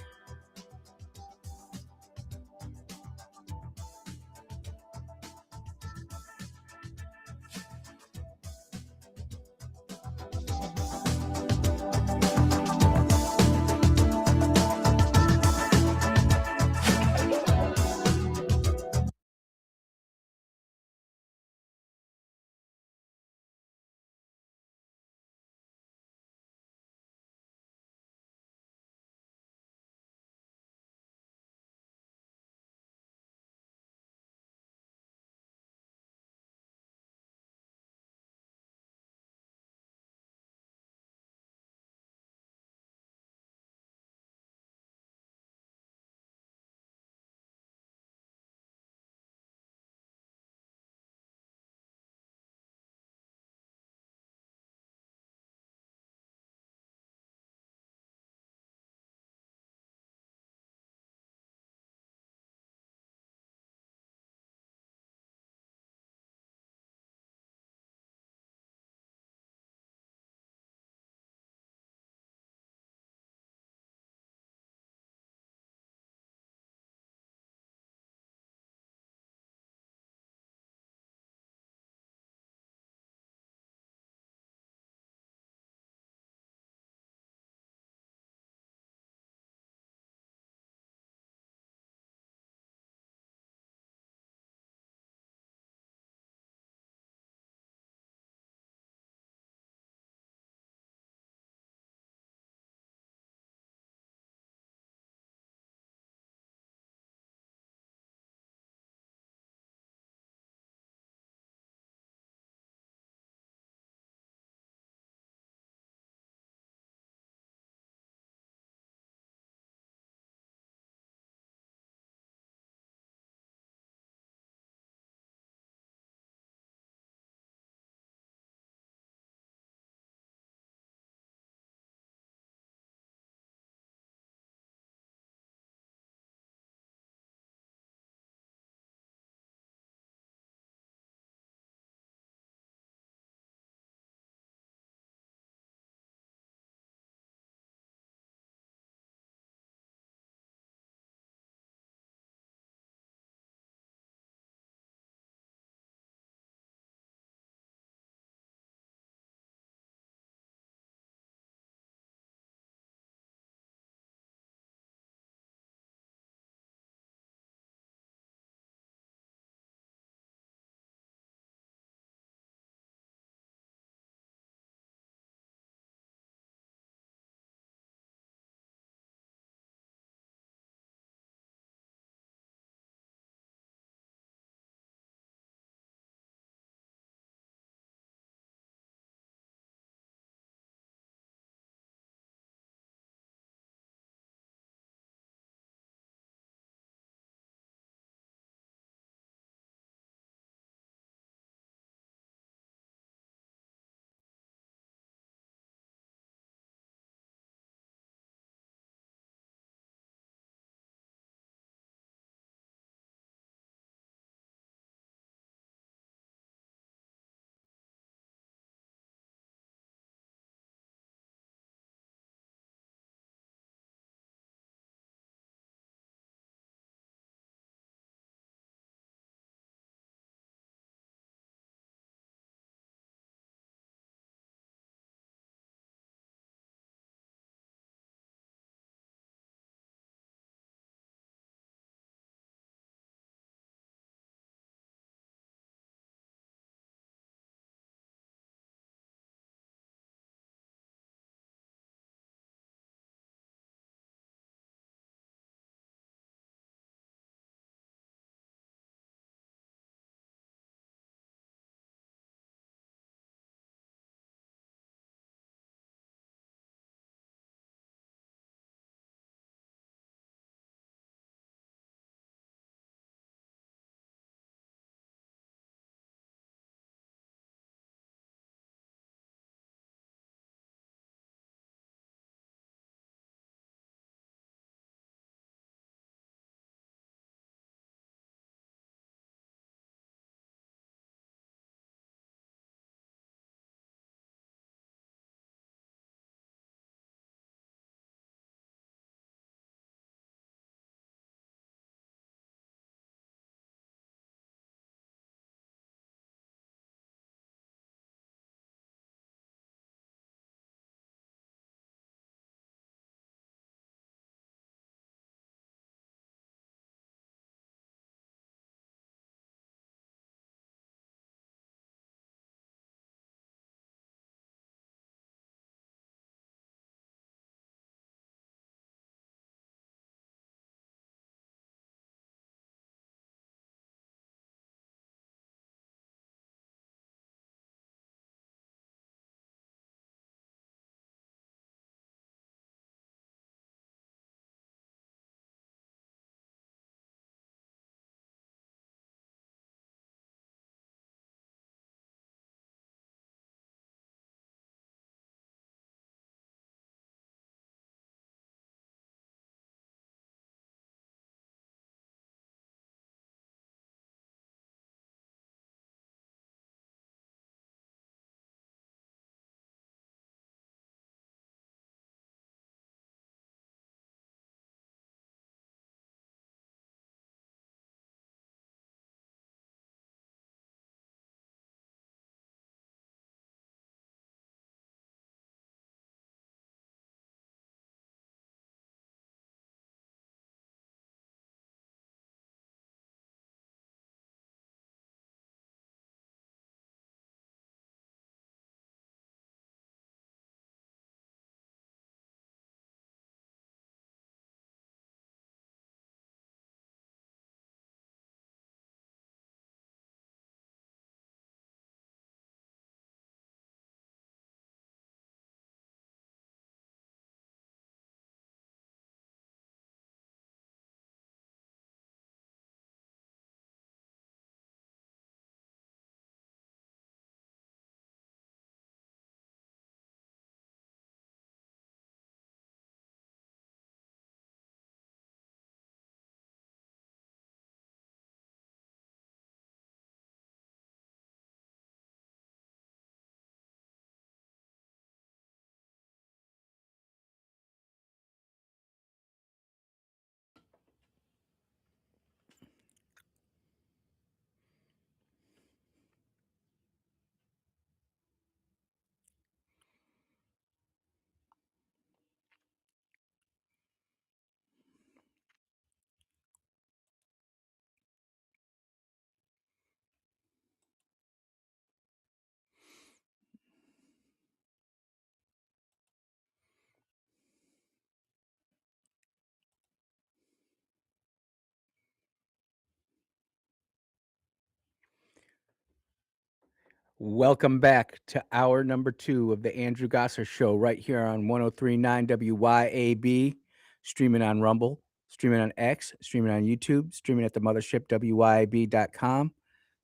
Welcome back to hour number 2 of the Andrew Gosser Show right here on 103.9 WYAB, streaming on Rumble, streaming on X, streaming on YouTube, streaming at the mothership, WYAB.com.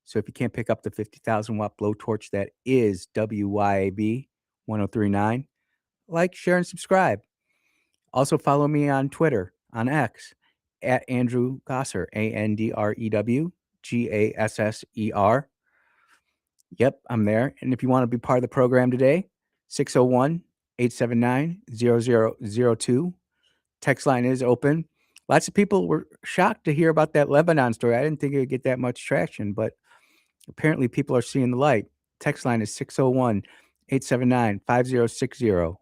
So if you can't pick up the 50,000 watt blowtorch that is WYAB 103.9, like, share, and subscribe. Also follow me on Twitter, on X, at Andrew Gosser, AndrewGasser. Yep, I'm there. And if you want to be part of the program today, 601-879-0002. Text line is open. Lots of people were shocked to hear about that Lebanon story. I didn't think it would get that much traction, but apparently people are seeing the light. Text line is 601-879-5060.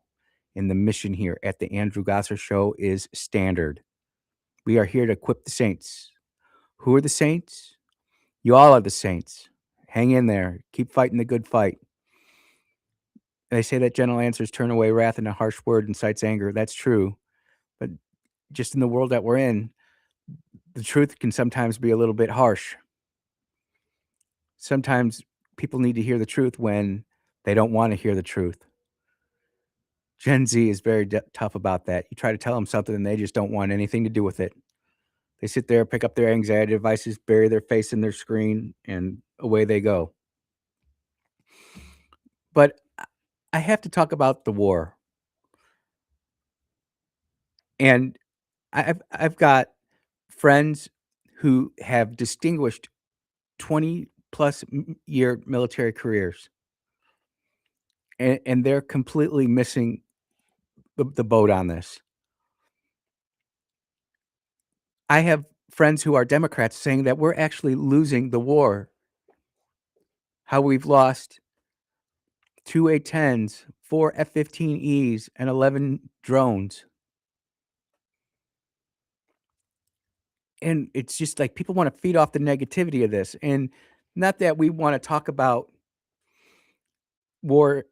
And the mission here at the Andrew Gosser Show is standard. We are here to equip the saints. Who are the saints? You all are the saints. Hang in there. Keep fighting the good fight. They say that gentle answers turn away wrath, and a harsh word incites anger. That's true. But just in the world that we're in, the truth can sometimes be a little bit harsh. Sometimes people need to hear the truth when they don't want to hear the truth. Gen Z is very tough about that. You try to tell them something and they just don't want anything to do with it. They sit there, pick up their anxiety devices, bury their face in their screen, and away they go. But I have to talk about the war. And I've got friends who have distinguished 20 plus year military careers, and they're completely missing the boat on this. I have friends who are Democrats saying that we're actually losing the war. How we've lost 2 A-10s, 4 F-15Es, and 11 drones. And it's just like people want to feed off the negativity of this. And not that we want to talk about war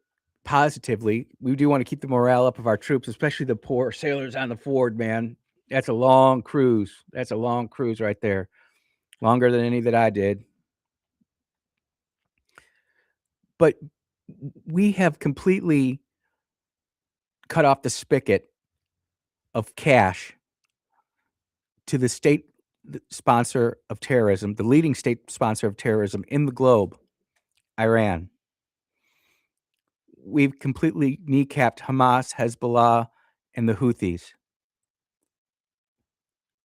positively. We do want to keep the morale up of our troops, especially the poor sailors on the Ford, man. That's a long cruise. That's a long cruise right there. Longer than any that I did. But we have completely cut off the spigot of cash to the state sponsor of terrorism, the leading state sponsor of terrorism in the globe, Iran. We've completely kneecapped Hamas, Hezbollah, and the Houthis.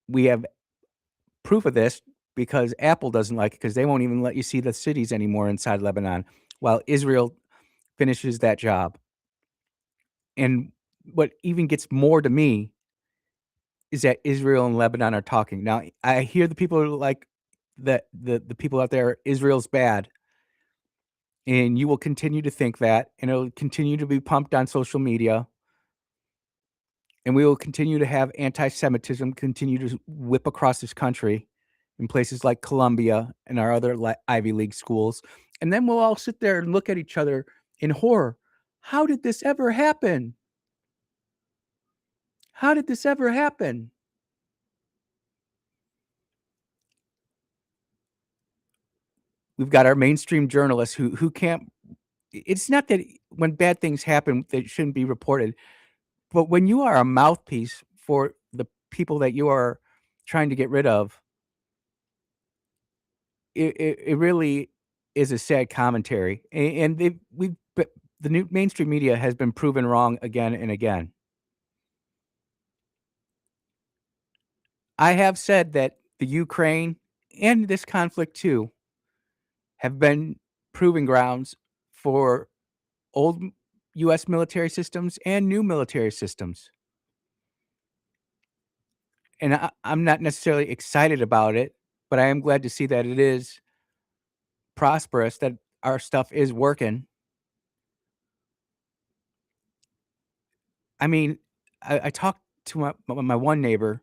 We have proof of this because Apple doesn't like it because they won't even let you see the cities anymore inside Lebanon while Israel finishes that job. And what even gets more to me is that Israel and Lebanon are talking. Now, I hear the people are like the people out there, Israel's bad. And you will continue to think that, and it'll continue to be pumped on social media. And we will continue to have anti-Semitism continue to whip across this country in places like Columbia and our other Ivy League schools. And then we'll all sit there and look at each other in horror. How did this ever happen? How did this ever happen? We've got our mainstream journalists who can't. It's not that when bad things happen, they shouldn't be reported. But when you are a mouthpiece for the people that you are trying to get rid of, it really is a sad commentary. And the new mainstream media has been proven wrong again and again. I have said that the Ukraine and this conflict too have been proving grounds for old U.S. military systems and new military systems. And I'm not necessarily excited about it, but I am glad to see that it is prosperous, that our stuff is working. I mean, I talked to my one neighbor,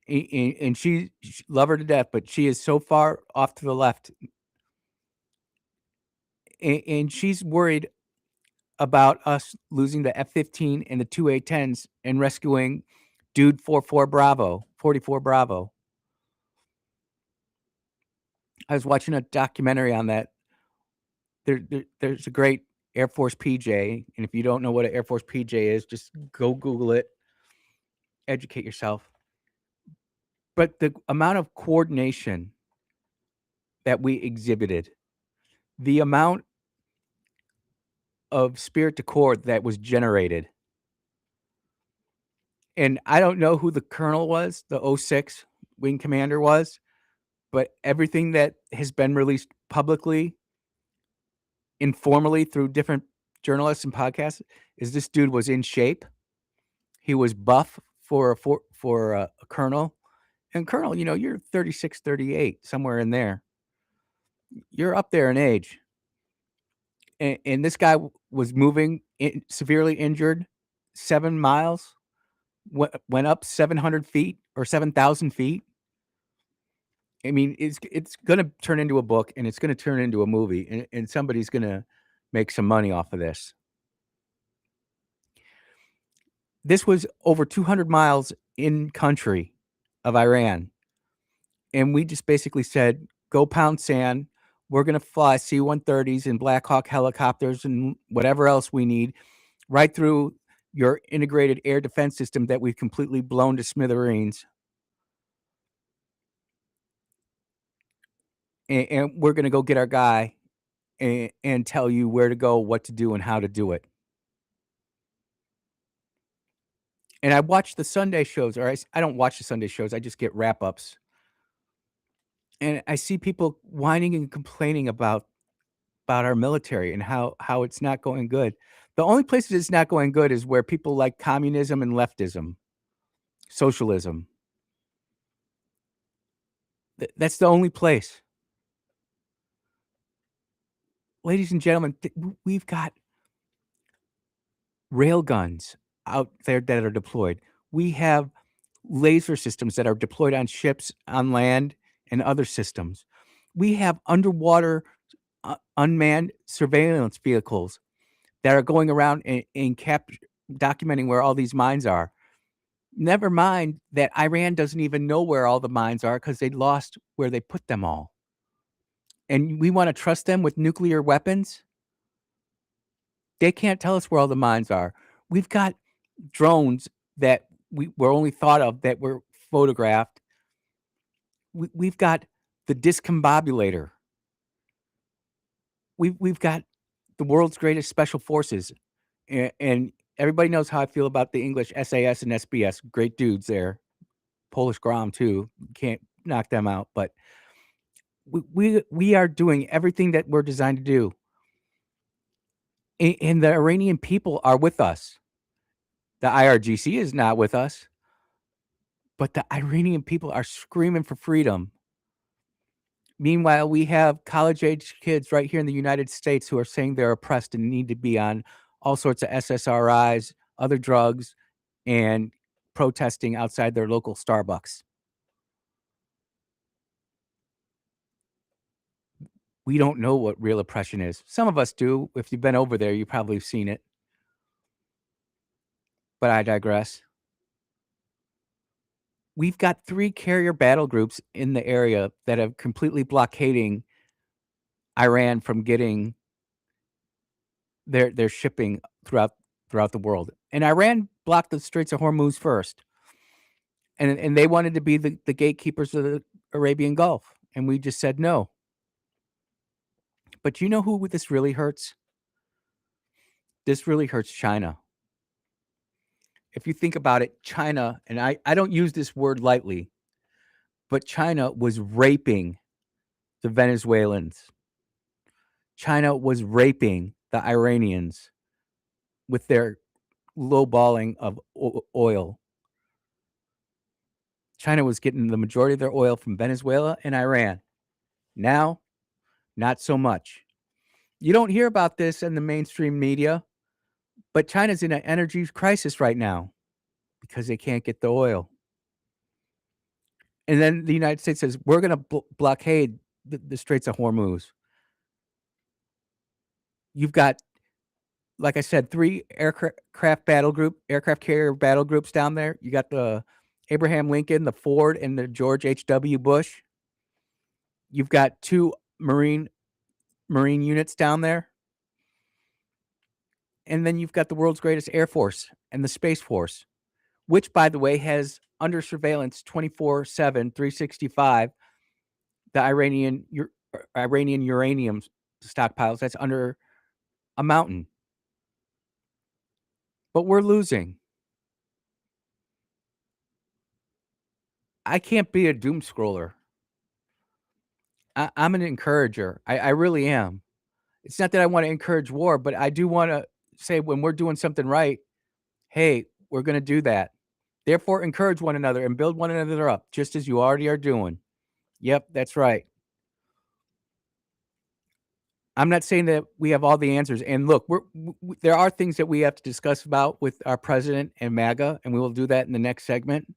and she love her to death, but she is so far off to the left, and she's worried about us losing the F-15 and the 2 A-10s and rescuing Dude 44 Bravo. I was watching a documentary on that there's a great Air Force PJ, and if you don't know what an Air Force PJ is, just go Google it, educate yourself. But the amount of coordination that we exhibited, the amount of spirit decor that was generated, and I don't know who the colonel was, the 06 wing commander was, but everything that has been released publicly, informally through different journalists and podcasts, is this dude was in shape. He was buff for a colonel. And colonel, you're 36, 38, somewhere in there. You're up there in age. And this guy was moving severely injured 7 miles, went up 700 feet or 7,000 feet. I mean, it's going to turn into a book, and it's going to turn into a movie, and somebody's going to make some money off of this. This was over 200 miles in country of Iran. And we just basically said, go pound sand. We're going to fly C-130s and Black Hawk helicopters and whatever else we need right through your integrated air defense system that we've completely blown to smithereens. And we're going to go get our guy and tell you where to go, what to do, and how to do it. And I watch the Sunday shows, or I don't watch the Sunday shows. I just get wrap-ups. And I see people whining and complaining about our military and how it's not going good. The only places it's not going good is where people like communism and leftism, socialism. That's the only place. Ladies and gentlemen, we've got rail guns out there that are deployed. We have laser systems that are deployed on ships, on land, and other systems. We have underwater unmanned surveillance vehicles that are going around and documenting where all these mines are. Never mind that Iran doesn't even know where all the mines are because they lost where they put them all. And we want to trust them with nuclear weapons? They can't tell us where all the mines are. We've got drones that were only thought of that were photographed. We've got the discombobulator. We've got the world's greatest special forces. And everybody knows how I feel about the English SAS and SBS. Great dudes there. Polish Grom too. Can't knock them out. But we are doing everything that we're designed to do. And the Iranian people are with us. The IRGC is not with us. But the Iranian people are screaming for freedom. Meanwhile, we have college-age kids right here in the United States who are saying they're oppressed and need to be on all sorts of SSRIs, other drugs, and protesting outside their local Starbucks. We don't know what real oppression is. Some of us do. If you've been over there, you've probably seen it. But I digress. We've got 3 carrier battle groups in the area that have completely blockading Iran from getting their shipping throughout the world. And Iran blocked the Straits of Hormuz first. And they wanted to be the gatekeepers of the Arabian Gulf. And we just said no. But you know who this really hurts? This really hurts China. If you think about it, China, and I don't use this word lightly, but China was raping the Venezuelans. China was raping the Iranians with their lowballing of oil. China was getting the majority of their oil from Venezuela and Iran. Now, not so much. You don't hear about this in the mainstream media, but China's in an energy crisis right now because they can't get the oil. And then the United States says, we're going to blockade the Straits of Hormuz. You've got, like I said, 3 aircraft carrier battle groups down there. You got the Abraham Lincoln, the Ford, and the George H.W. Bush. You've got 2 Marine Marine units down there. And then you've got the world's greatest Air Force and the Space Force, which, by the way, has under surveillance 24/7, 365, the Iranian uranium stockpiles. That's under a mountain. But we're losing. I can't be a doom scroller. I'm an encourager. I really am. It's not that I want to encourage war, but I do want to say when we're doing something right, hey, we're going to do that. Therefore, encourage one another and build one another up, just as you already are doing. Yep, that's right. I'm not saying that we have all the answers. And look, there are things that we have to discuss about with our president and MAGA, and we will do that in the next segment.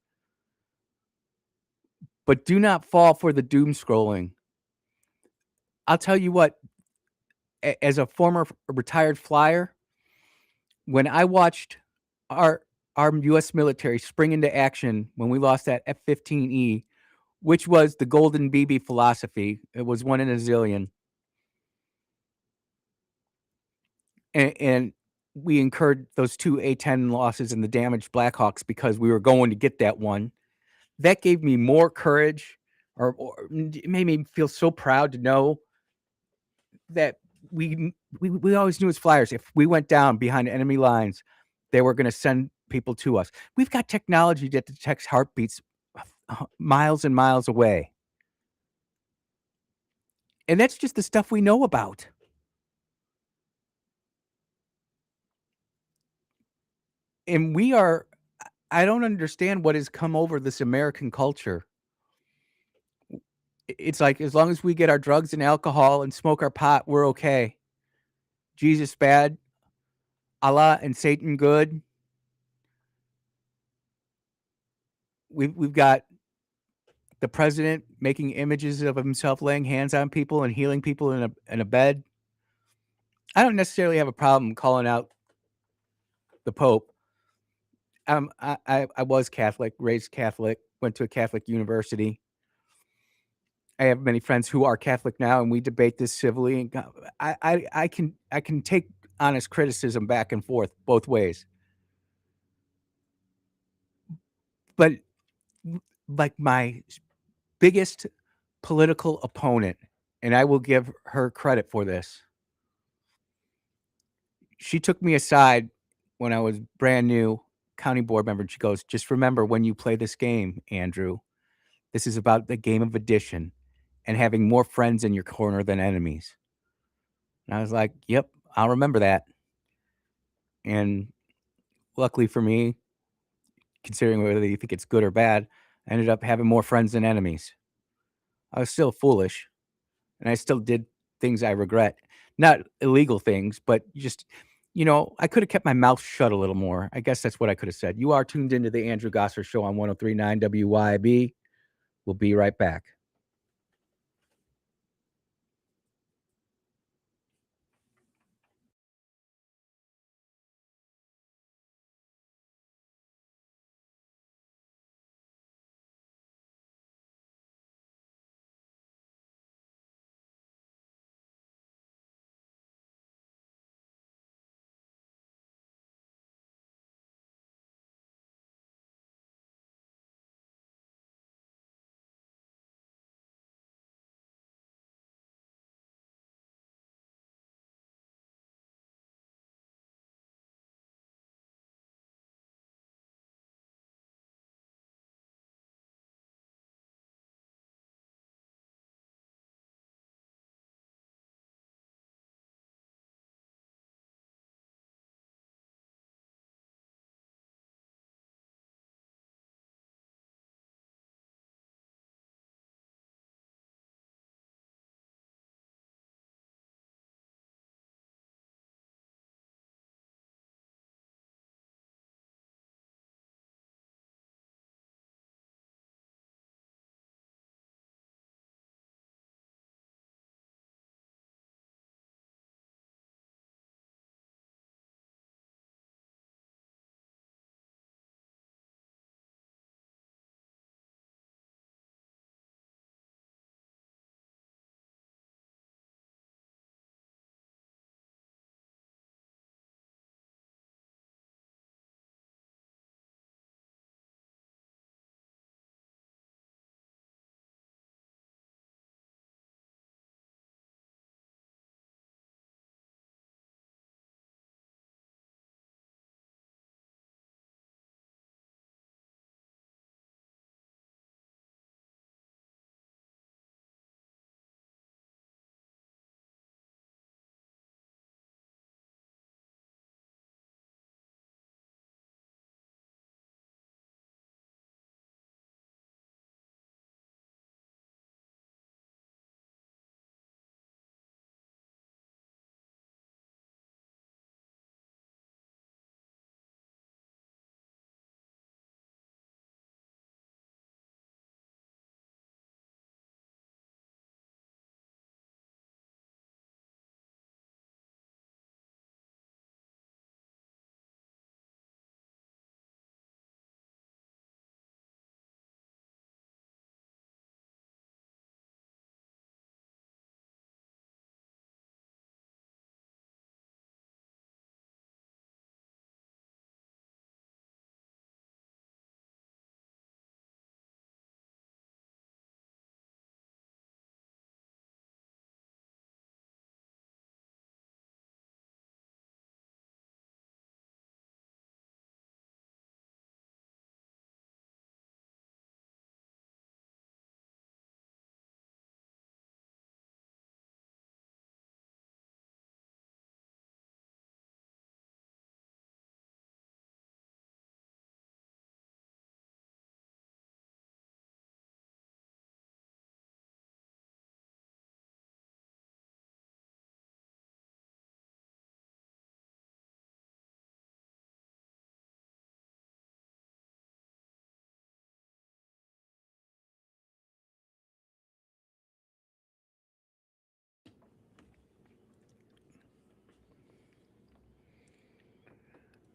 But do not fall for the doom scrolling. I'll tell you what, as a former retired flyer, when I watched our U.S. military spring into action when we lost that F-15E, which was the golden BB philosophy, it was one in a zillion, and we incurred those 2 A-10 losses and the damaged Blackhawks because we were going to get that one. That gave me more courage, or it made me feel so proud to know that we always knew as flyers, if we went down behind enemy lines, they were going to send people to us. We've got technology that detects heartbeats miles and miles away. And that's just the stuff we know about. And I don't understand what has come over this American culture. It's like, as long as we get our drugs and alcohol and smoke our pot, we're okay. Jesus bad, Allah and Satan good. We've got the president making images of himself laying hands on people and healing people in a bed. I don't necessarily have a problem calling out the Pope. I was Catholic, raised Catholic, went to a Catholic university. I have many friends who are Catholic now, and we debate this civilly. And I can take honest criticism back and forth both ways. But like my biggest political opponent, and I will give her credit for this, she took me aside when I was brand new county board member, and she goes, "Just remember, when you play this game, Andrew, this is about the game of addition and having more friends in your corner than enemies." And I was like, "Yep, I'll remember that." And luckily for me, considering whether you think it's good or bad, I ended up having more friends than enemies. I was still foolish, and I still did things I regret. Not illegal things, but just, I could have kept my mouth shut a little more. I guess that's what I could have said. You are tuned into the Andrew Gosser Show on 103.9 WYAB. We'll be right back.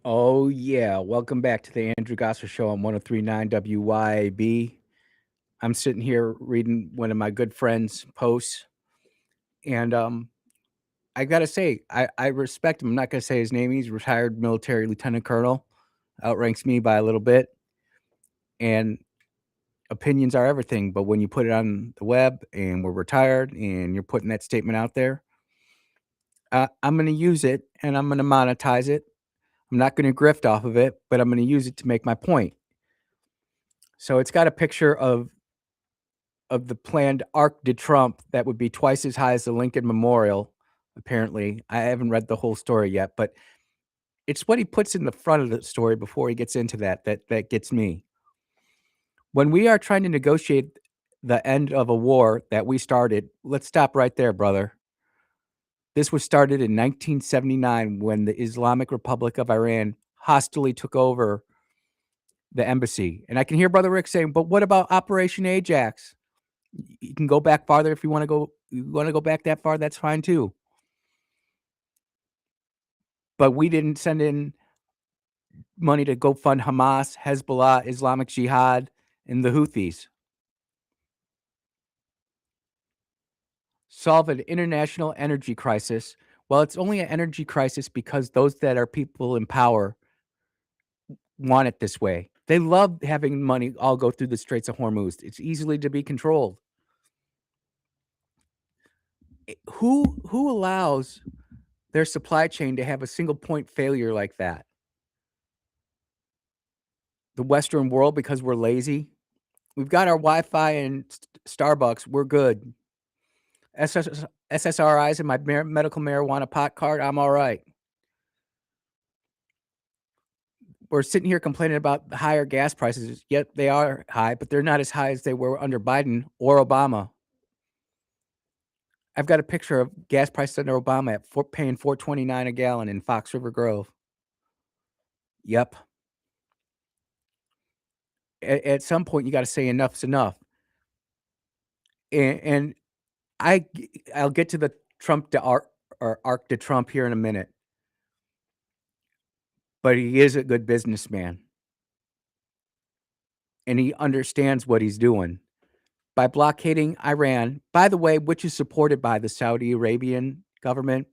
Oh, yeah. Welcome back to the Andrew Gosser Show on 1039 WYAB. I'm sitting here reading one of my good friends' posts. And I got to say, I respect him. I'm not going to say his name. He's a retired military lieutenant colonel, outranks me by a little bit. And opinions are everything. But when you put it on the web and we're retired and you're putting that statement out there, I'm going to use it and I'm going to monetize it. I'm not going to grift off of it, but I'm going to use it to make my point. So it's got a picture of the planned Arc de Trump that would be twice as high as the Lincoln Memorial. Apparently, I haven't read the whole story yet, but it's what he puts in the front of the story before he gets into that gets me. When we are trying to negotiate the end of a war that we started, let's stop right there, brother. This was started in 1979 when the Islamic Republic of Iran hostilely took over the embassy. And I can hear Brother Rick saying, but what about Operation Ajax? You can go back farther if you want to go. You want to go back that far, that's fine too. But we didn't send in money to go fund Hamas, Hezbollah, Islamic Jihad, and the Houthis. Solve an international energy crisis. Well, it's only an energy crisis because those that are people in power want it this way. They love having money all go through the Straits of Hormuz. It's easily to be controlled. Who allows their supply chain to have a single point failure like that? The Western world, because we're lazy. We've got our Wi-Fi and Starbucks. We're good. SSRIs and my medical marijuana pot card. I'm all right. We're sitting here complaining about the higher gas prices. Yet they are high, but they're not as high as they were under Biden or Obama. I've got a picture of gas prices under Obama at paying $4.29 a gallon in Fox River Grove. Yep. At some point, you got to say enough's enough. And I'll get to the Trump to Arc de Trump here in a minute. But he is a good businessman. And he understands what he's doing. By blockading Iran, by the way, which is supported by the Saudi Arabian government,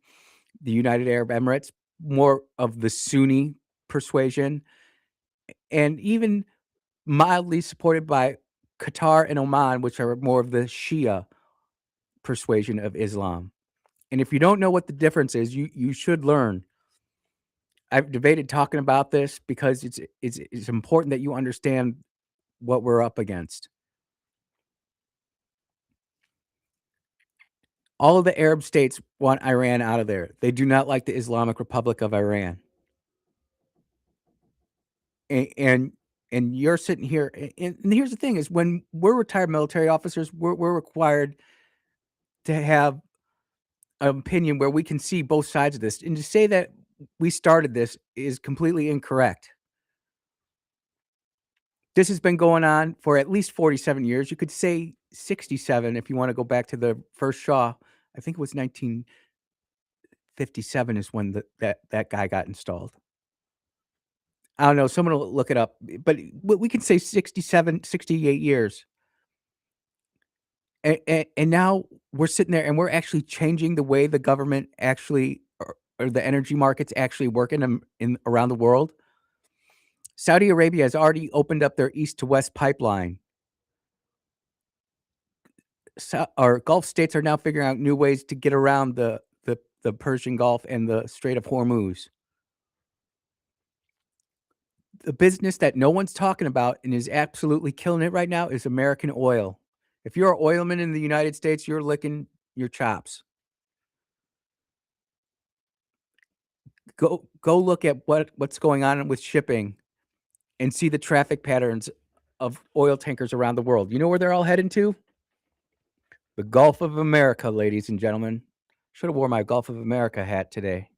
the United Arab Emirates, more of the Sunni persuasion, and even mildly supported by Qatar and Oman, which are more of the Shia persuasion of Islam. And if you don't know what the difference is, you should learn. I've debated talking about this because it's important that you understand what we're up against. All of the Arab states want Iran out of there. They do not like the Islamic Republic of Iran. And you're sitting here, and here's the thing: is when we're retired military officers, we're required to have an opinion where we can see both sides of this. And to say that we started this is completely incorrect. This has been going on for at least 47 years. You could say 67 if you want to go back to the first Shah. I think it was 1957 is when that guy got installed. I don't know. Someone will look it up, but we can say 67, 68 years. And now we're sitting there and we're actually changing the way the government actually or the energy markets actually work in around the world. Saudi Arabia has already opened up their east to west pipeline. Our Gulf states are now figuring out new ways to get around the Persian Gulf and the Strait of Hormuz. The business that no one's talking about and is absolutely killing it right now is American oil. If you're an oilman in the United States, you're licking your chops. Go look at what's going on with shipping and see the traffic patterns of oil tankers around the world. You know where they're all heading to? The Gulf of America, ladies and gentlemen. Should have wore my Gulf of America hat today.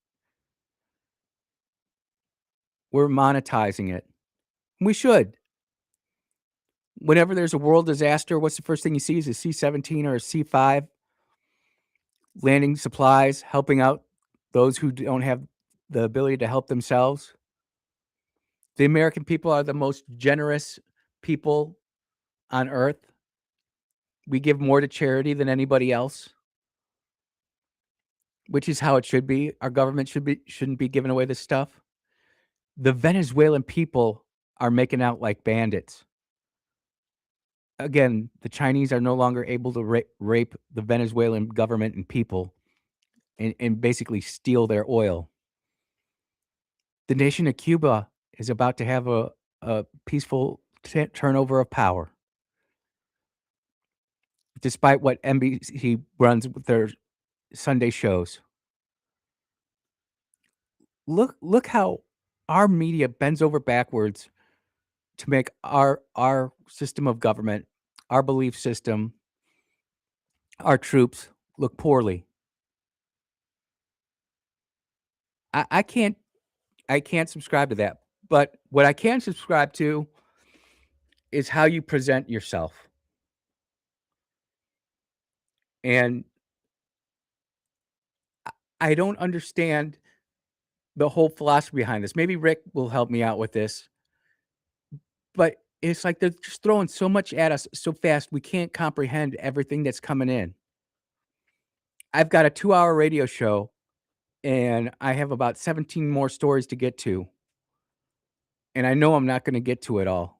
We're monetizing it. We should. Whenever there's a world disaster, what's the first thing you see is a C-17 or a C-5 landing supplies, helping out those who don't have the ability to help themselves. the American people are the most generous people on earth. We give more to charity than anybody else, which is how it should be. Our government shouldn't be giving away this stuff. The Venezuelan people are making out like bandits. Again, the Chinese are no longer able to rape the Venezuelan government and people and basically steal their oil. The nation of Cuba is about to have a peaceful turnover of power, despite what NBC runs with their Sunday shows. Look how our media bends over backwards to make our system of government, our belief system, our troops look poorly. I can't subscribe to that. But what I can subscribe to is how you present yourself. And I don't understand the whole philosophy behind this. Maybe Rick will help me out with this. But it's like they're just throwing so much at us so fast, we can't comprehend everything that's coming in. I've got a 2-hour radio show, and I have about 17 more stories to get to. And I know I'm not gonna get to it all.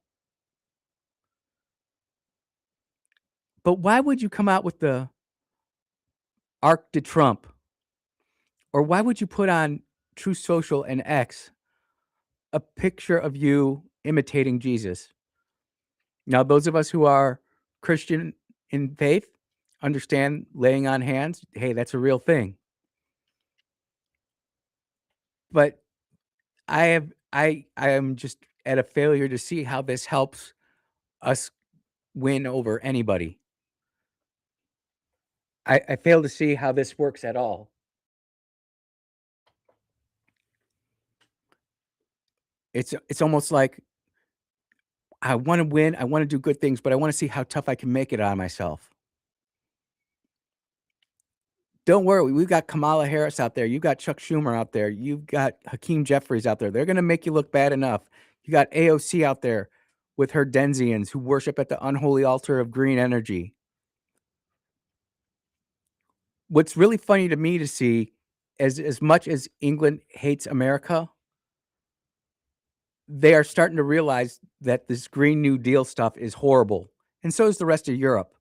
But why would you come out with the Arc de Trump? Or why would you put on True Social and X a picture of you imitating Jesus? Now, those of us who are Christian in faith understand laying on hands. Hey, that's a real thing. But I am just at a failure to see how this helps us win over anybody. I fail to see how this works at all. It's almost like I want to win, I want to do good things, but I want to see how tough I can make it on myself. Don't worry, we've got Kamala Harris out there, you've got Chuck Schumer out there, you've got Hakeem Jeffries out there. They're gonna make you look bad enough. You got AOC out there with her Denzians who worship at the unholy altar of green energy. What's really funny to me to see, as much as England hates America, they are starting to realize that this Green New Deal stuff is horrible, and so is the rest of Europe.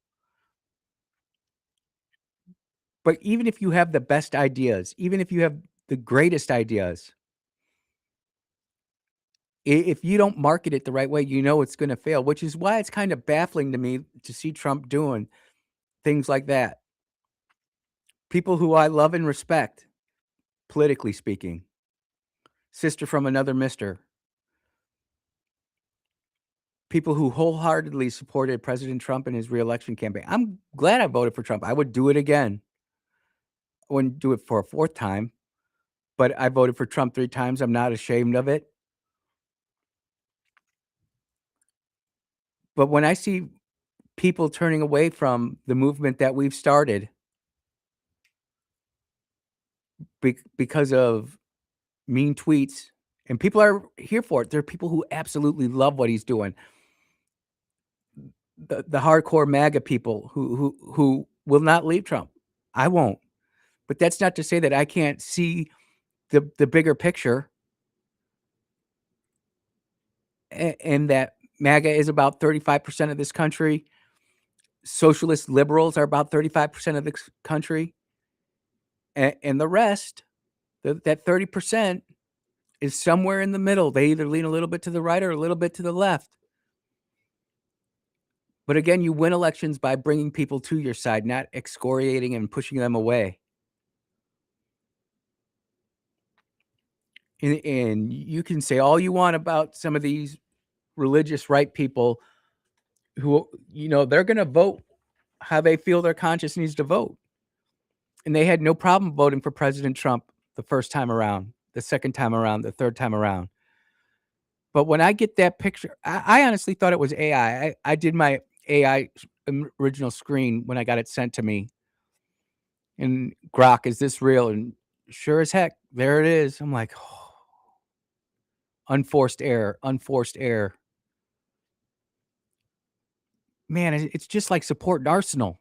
But even if you have the best ideas, even if you have the greatest ideas, if you don't market it the right way, you know it's gonna fail, which is why it's kind of baffling to me to see Trump doing things like that. People who I love and respect, politically speaking. Sister from another mister. People who wholeheartedly supported President Trump in his reelection campaign. I'm glad I voted for Trump. I would do it again. I wouldn't do it for a 4th time, but I voted for Trump 3 times. I'm not ashamed of it. But when I see people turning away from the movement that we've started because of mean tweets, and people are here for it. There are people who absolutely love what he's doing. The hardcore MAGA people who will not leave Trump. I won't. But that's not to say that I can't see the bigger picture, and that MAGA is about 35% of this country. Socialist liberals are about 35% of this country. And the rest, that 30% is somewhere in the middle. They either lean a little bit to the right or a little bit to the left. But again, you win elections by bringing people to your side, not excoriating and pushing them away. And you can say all you want about some of these religious right people who, they're going to vote how they feel their conscience needs to vote. And they had no problem voting for President Trump the first time around, the second time around, the third time around. But when I get that picture, I honestly thought it was AI. I did my AI original screen when I got it sent to me. And Grok, is this real? And sure as heck, there it is. I'm like, unforced error, unforced error. Man, it's just like supporting Arsenal.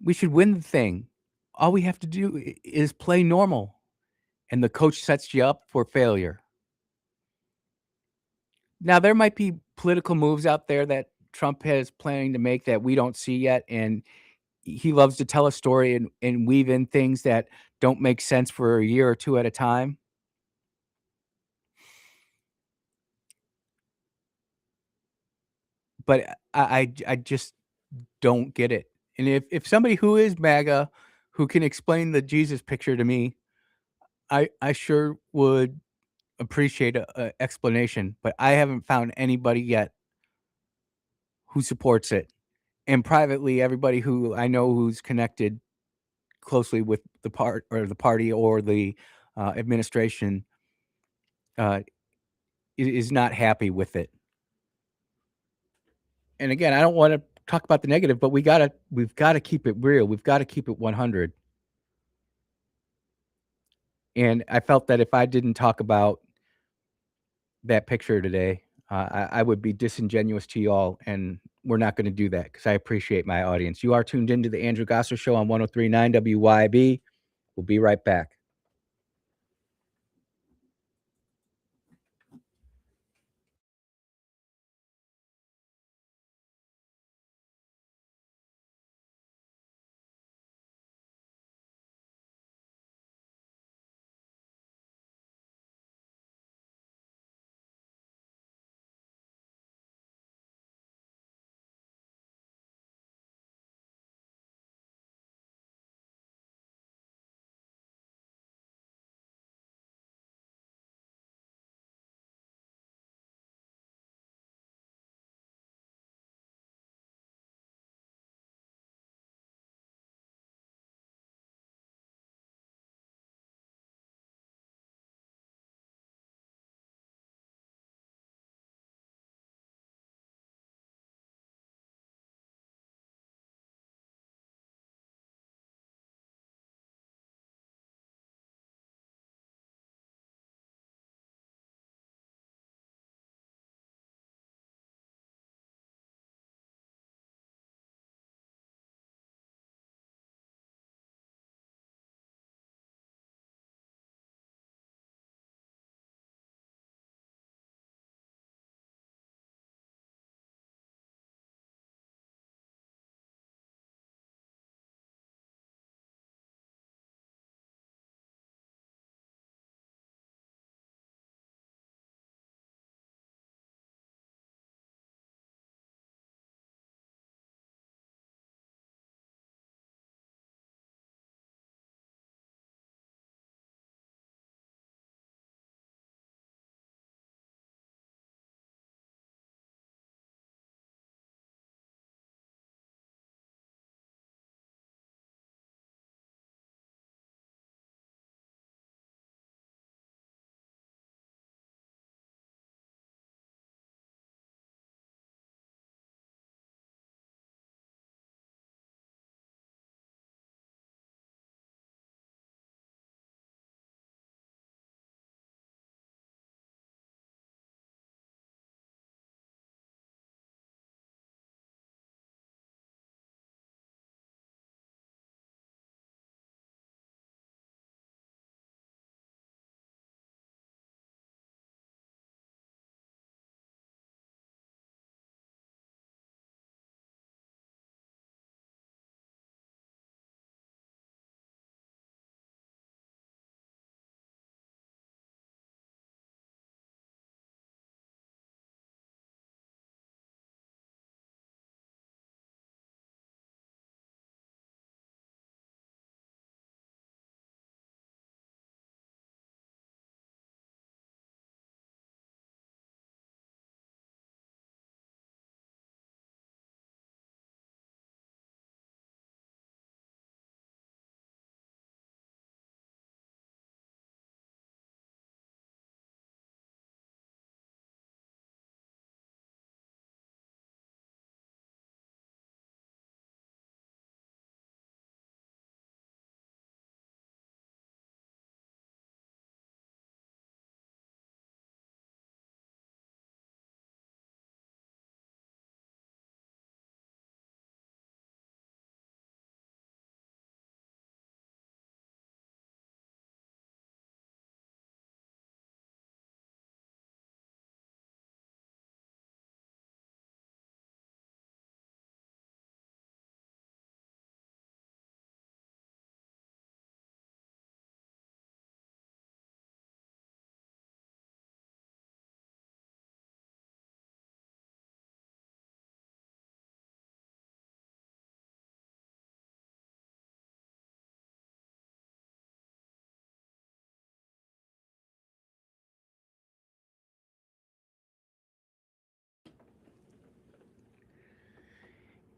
We should win the thing. All we have to do is play normal, and the coach sets you up for failure. Now, there might be political moves out there that Trump is planning to make that we don't see yet, and he loves to tell a story and weave in things that don't make sense for a year or two at a time. But I just don't get it. And if somebody who is MAGA, who can explain the Jesus picture to me, I sure would appreciate a explanation, but I haven't found anybody yet who supports it. And privately, everybody who I know who's connected closely with the party or the administration uh, is not happy with it. And again, I don't want to talk about the negative, but we've gotta keep it real. We've got to keep it 100. And I felt that if I didn't talk about that picture today, I would be disingenuous to y'all, and we're not going to do that because I appreciate my audience. You are tuned into the Andrew Gosser Show on 103.9 WYAB. We'll be right back.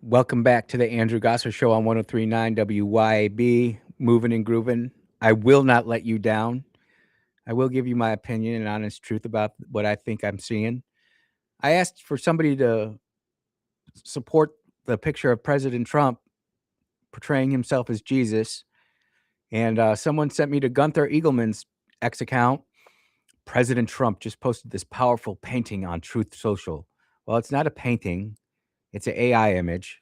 Welcome back to the Andrew Gosser Show on 103.9 WYAB, moving and grooving. I will not let you down. I will give you my opinion and honest truth about what I think I'm seeing. I asked for somebody to support the picture of President Trump portraying himself as Jesus, and someone sent me to Gunther Eagleman's X account. President Trump just posted this powerful painting on Truth Social. Well, it's not a painting, it's an AI image.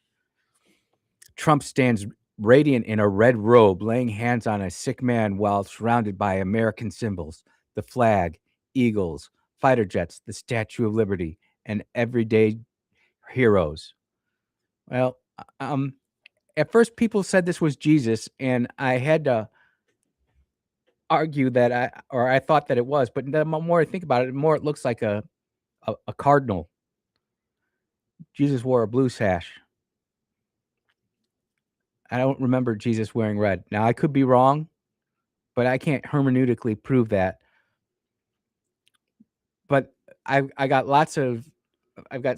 Trump stands radiant in a red robe, laying hands on a sick man while surrounded by American symbols, the flag, eagles, fighter jets, the Statue of Liberty, and everyday heroes. Well, at first people said this was Jesus, and I had to argue that I thought that it was, but the more I think about it, the more it looks like a cardinal. Jesus wore a blue sash. I don't remember Jesus wearing red. Now, I could be wrong, but I can't hermeneutically prove that. But I've got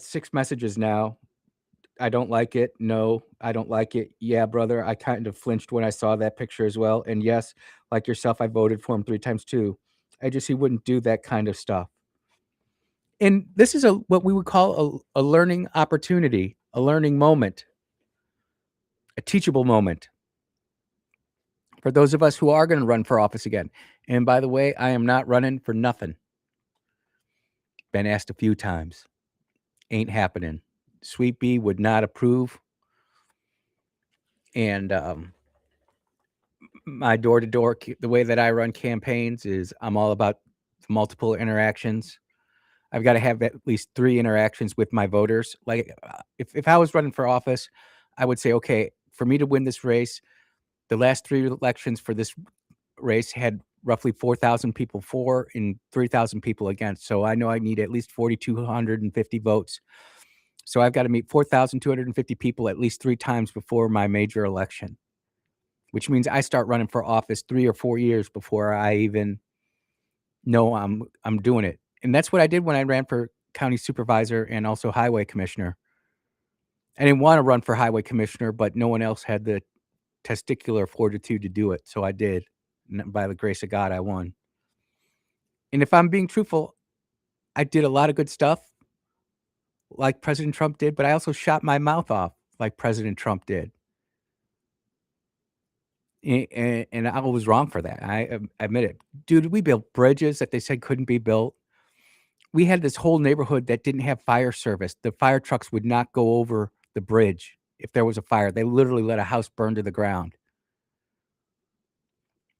6 messages now. I don't like it. No, I don't like it. Yeah, brother, I kind of flinched when I saw that picture as well. And yes, like yourself, I voted for him 3 times too. He wouldn't do that kind of stuff. And this is what we would call a learning opportunity, a learning moment, a teachable moment for those of us who are going to run for office again. And by the way, I am not running for nothing. Been asked a few times. Ain't happening. Sweet B would not approve. And my door-to-door, the way that I run campaigns is I'm all about multiple interactions. I've got to have at least 3 interactions with my voters. Like if I was running for office, I would say, okay, for me to win this race, the last 3 elections for this race had roughly 4,000 people for and 3,000 people against. So I know I need at least 4,250 votes. So I've got to meet 4,250 people at least 3 times before my major election, which means I start running for office 3 or 4 years before I even know I'm doing it. And that's what I did when I ran for county supervisor and also highway commissioner. I didn't want to run for highway commissioner, but no one else had the testicular fortitude to do it. So I did. And by the grace of God, I won. And if I'm being truthful, I did a lot of good stuff like President Trump did, but I also shot my mouth off like President Trump did. And I was wrong for that. I admit it. Dude, we built bridges that they said couldn't be built. We had this whole neighborhood that didn't have fire service. The fire trucks would not go over the bridge if there was a fire. They literally let a house burn to the ground.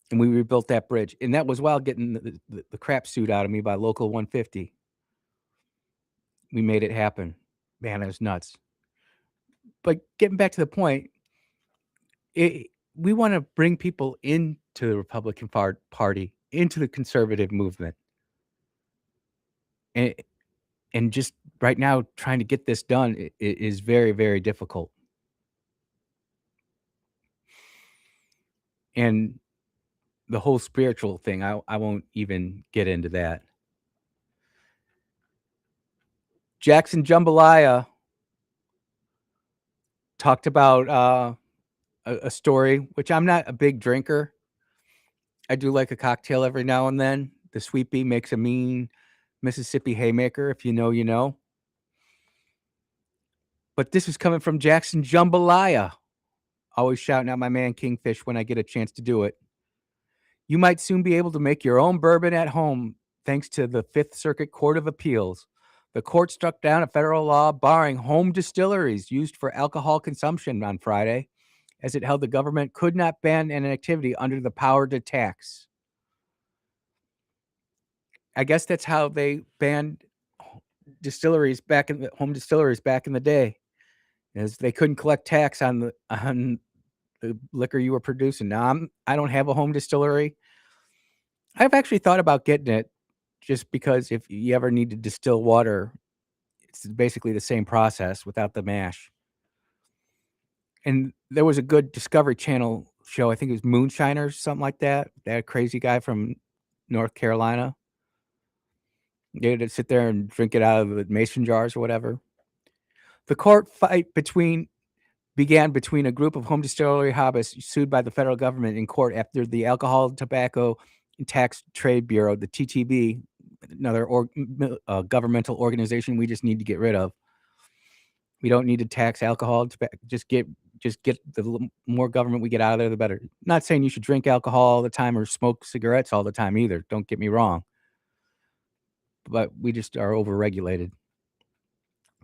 And we rebuilt that bridge. And that was while getting the crap suit out of me by Local 150. We made it happen. Man, it was nuts. But getting back to the point, we want to bring people into the Republican Party, into the conservative movement. And just right now, trying to get this done is very, very difficult. And the whole spiritual thing, I won't even get into that. Jackson Jambalaya talked about a story, which I'm not a big drinker. I do like a cocktail every now and then. The Sweet Bee makes a mean Mississippi haymaker. If you know, you know. But this is coming from Jackson Jambalaya. Always shouting out my man Kingfish when I get a chance to do it. You might soon be able to make your own bourbon at home thanks to the Fifth Circuit Court of Appeals. The court struck down a federal law barring home distilleries used for alcohol consumption on Friday, as it held the government could not ban an activity under the power to tax. I guess that's how they banned distilleries home distilleries back in the day, is they couldn't collect tax on the liquor you were producing. Now I don't have a home distillery. I've actually thought about getting it just because if you ever need to distill water, it's basically the same process without the mash. And there was a good Discovery Channel show, I think it was Moonshiners, something like that. That crazy guy from North Carolina. They had to sit there and drink it out of the mason jars or whatever. The court fight between began between a group of home distillery hobbyists sued by the federal government in court after the Alcohol, Tobacco, and Tax Trade Bureau, the TTB, another governmental organization we just need to get rid of. We don't need to tax alcohol. Just get the more government we get out of there, the better. Not saying you should drink alcohol all the time or smoke cigarettes all the time either. Don't get me wrong. But we just are overregulated.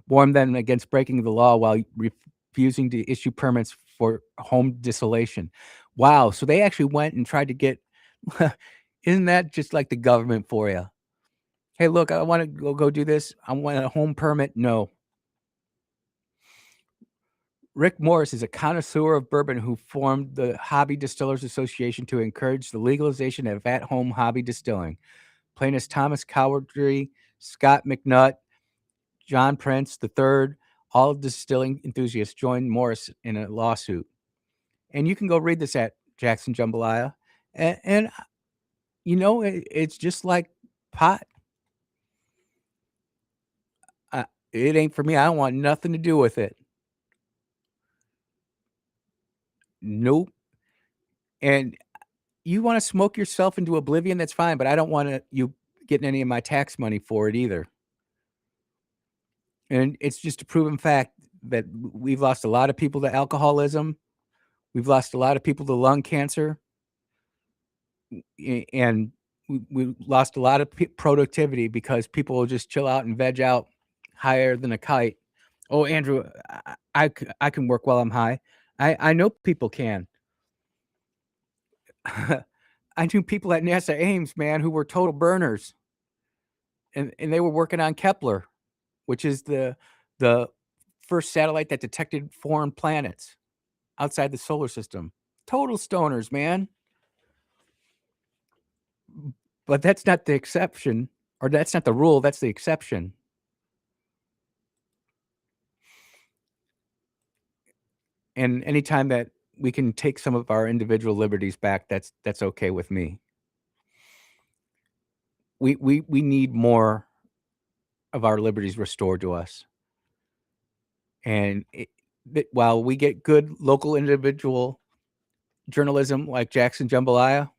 Warned them against breaking the law while refusing to issue permits for home distillation. Wow. So they actually went and tried to get, isn't that just like the government for you? Hey, look, I want to go do this. I want a home permit. No. Rick Morris is a connoisseur of bourbon who formed the Hobby Distillers Association to encourage the legalization of at-home hobby distilling. Plaintiffs Thomas Cowardry, Scott McNutt, John Prince III, all distilling enthusiasts joined Morris in a lawsuit. And you can go read this at Jackson Jambalaya. And you know, it's just like pot. It ain't for me. I don't want nothing to do with it. Nope. And you want to smoke yourself into oblivion, that's fine, but I don't want you getting any of my tax money for it either. And it's just a proven fact that we've lost a lot of people to alcoholism. We've lost a lot of people to lung cancer. And we lost a lot of productivity because people will just chill out and veg out higher than a kite. Oh, Andrew, I can work while I'm high. I know people can. I knew people at NASA Ames, man, who were total burners. And they were working on Kepler, which is the first satellite that detected foreign planets outside the solar system. Total stoners, man. But that's not the exception, or that's not the rule, that's the exception. And anytime that we can take some of our individual liberties back, that's okay with me. We need more of our liberties restored to us. And while we get good local individual journalism like Jackson Jambalaya,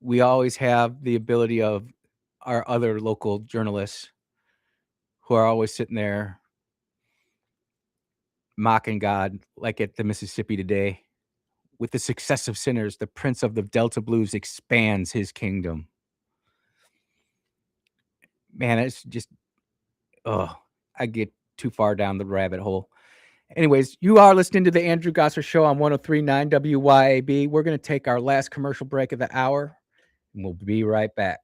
we always have the ability of our other local journalists who are always sitting there mocking God, like at the Mississippi Today. With the success of sinners, the Prince of the Delta Blues expands his kingdom. Man, it's just, I get too far down the rabbit hole. Anyways, you are listening to the Andrew Gosser Show on 103.9 WYAB. We're going to take our last commercial break of the hour, and we'll be right back.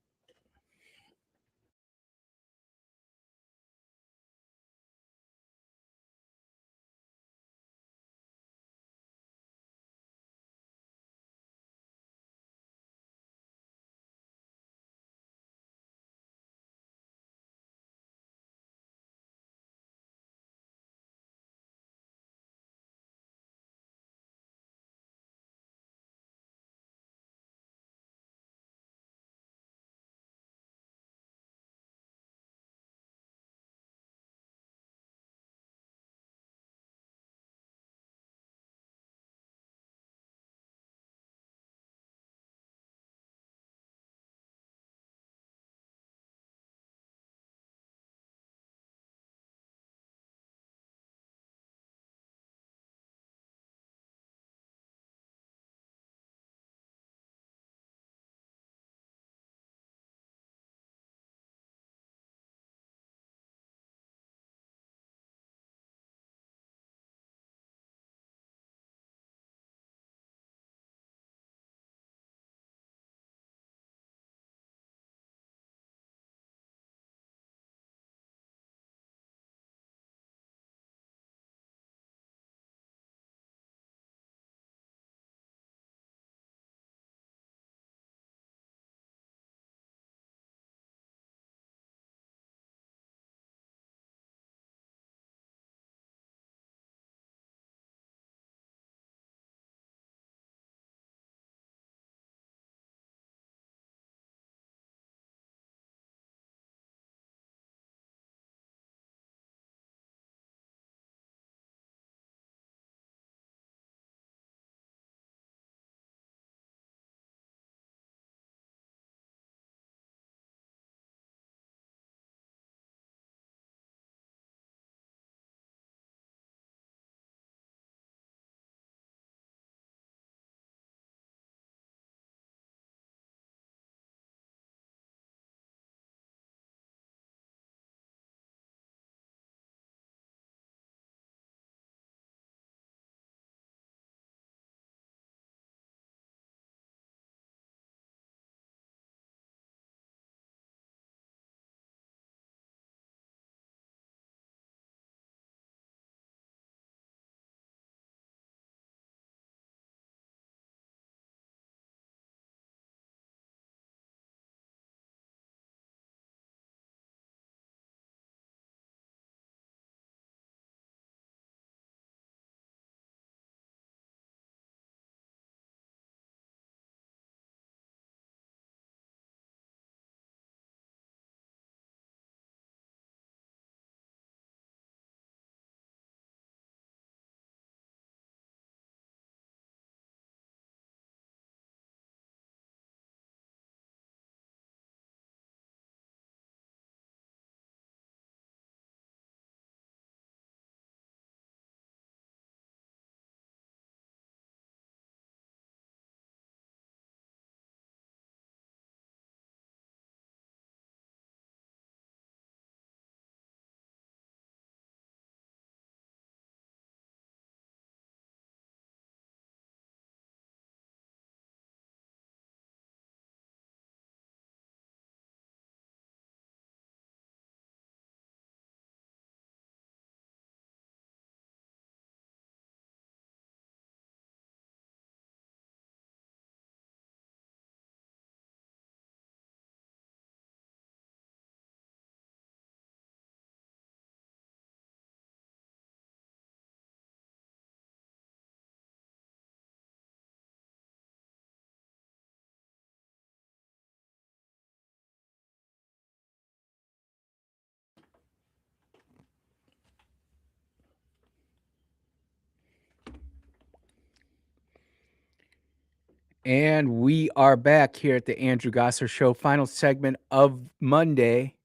And we are back here at the Andrew Gosser Show, final segment of Monday.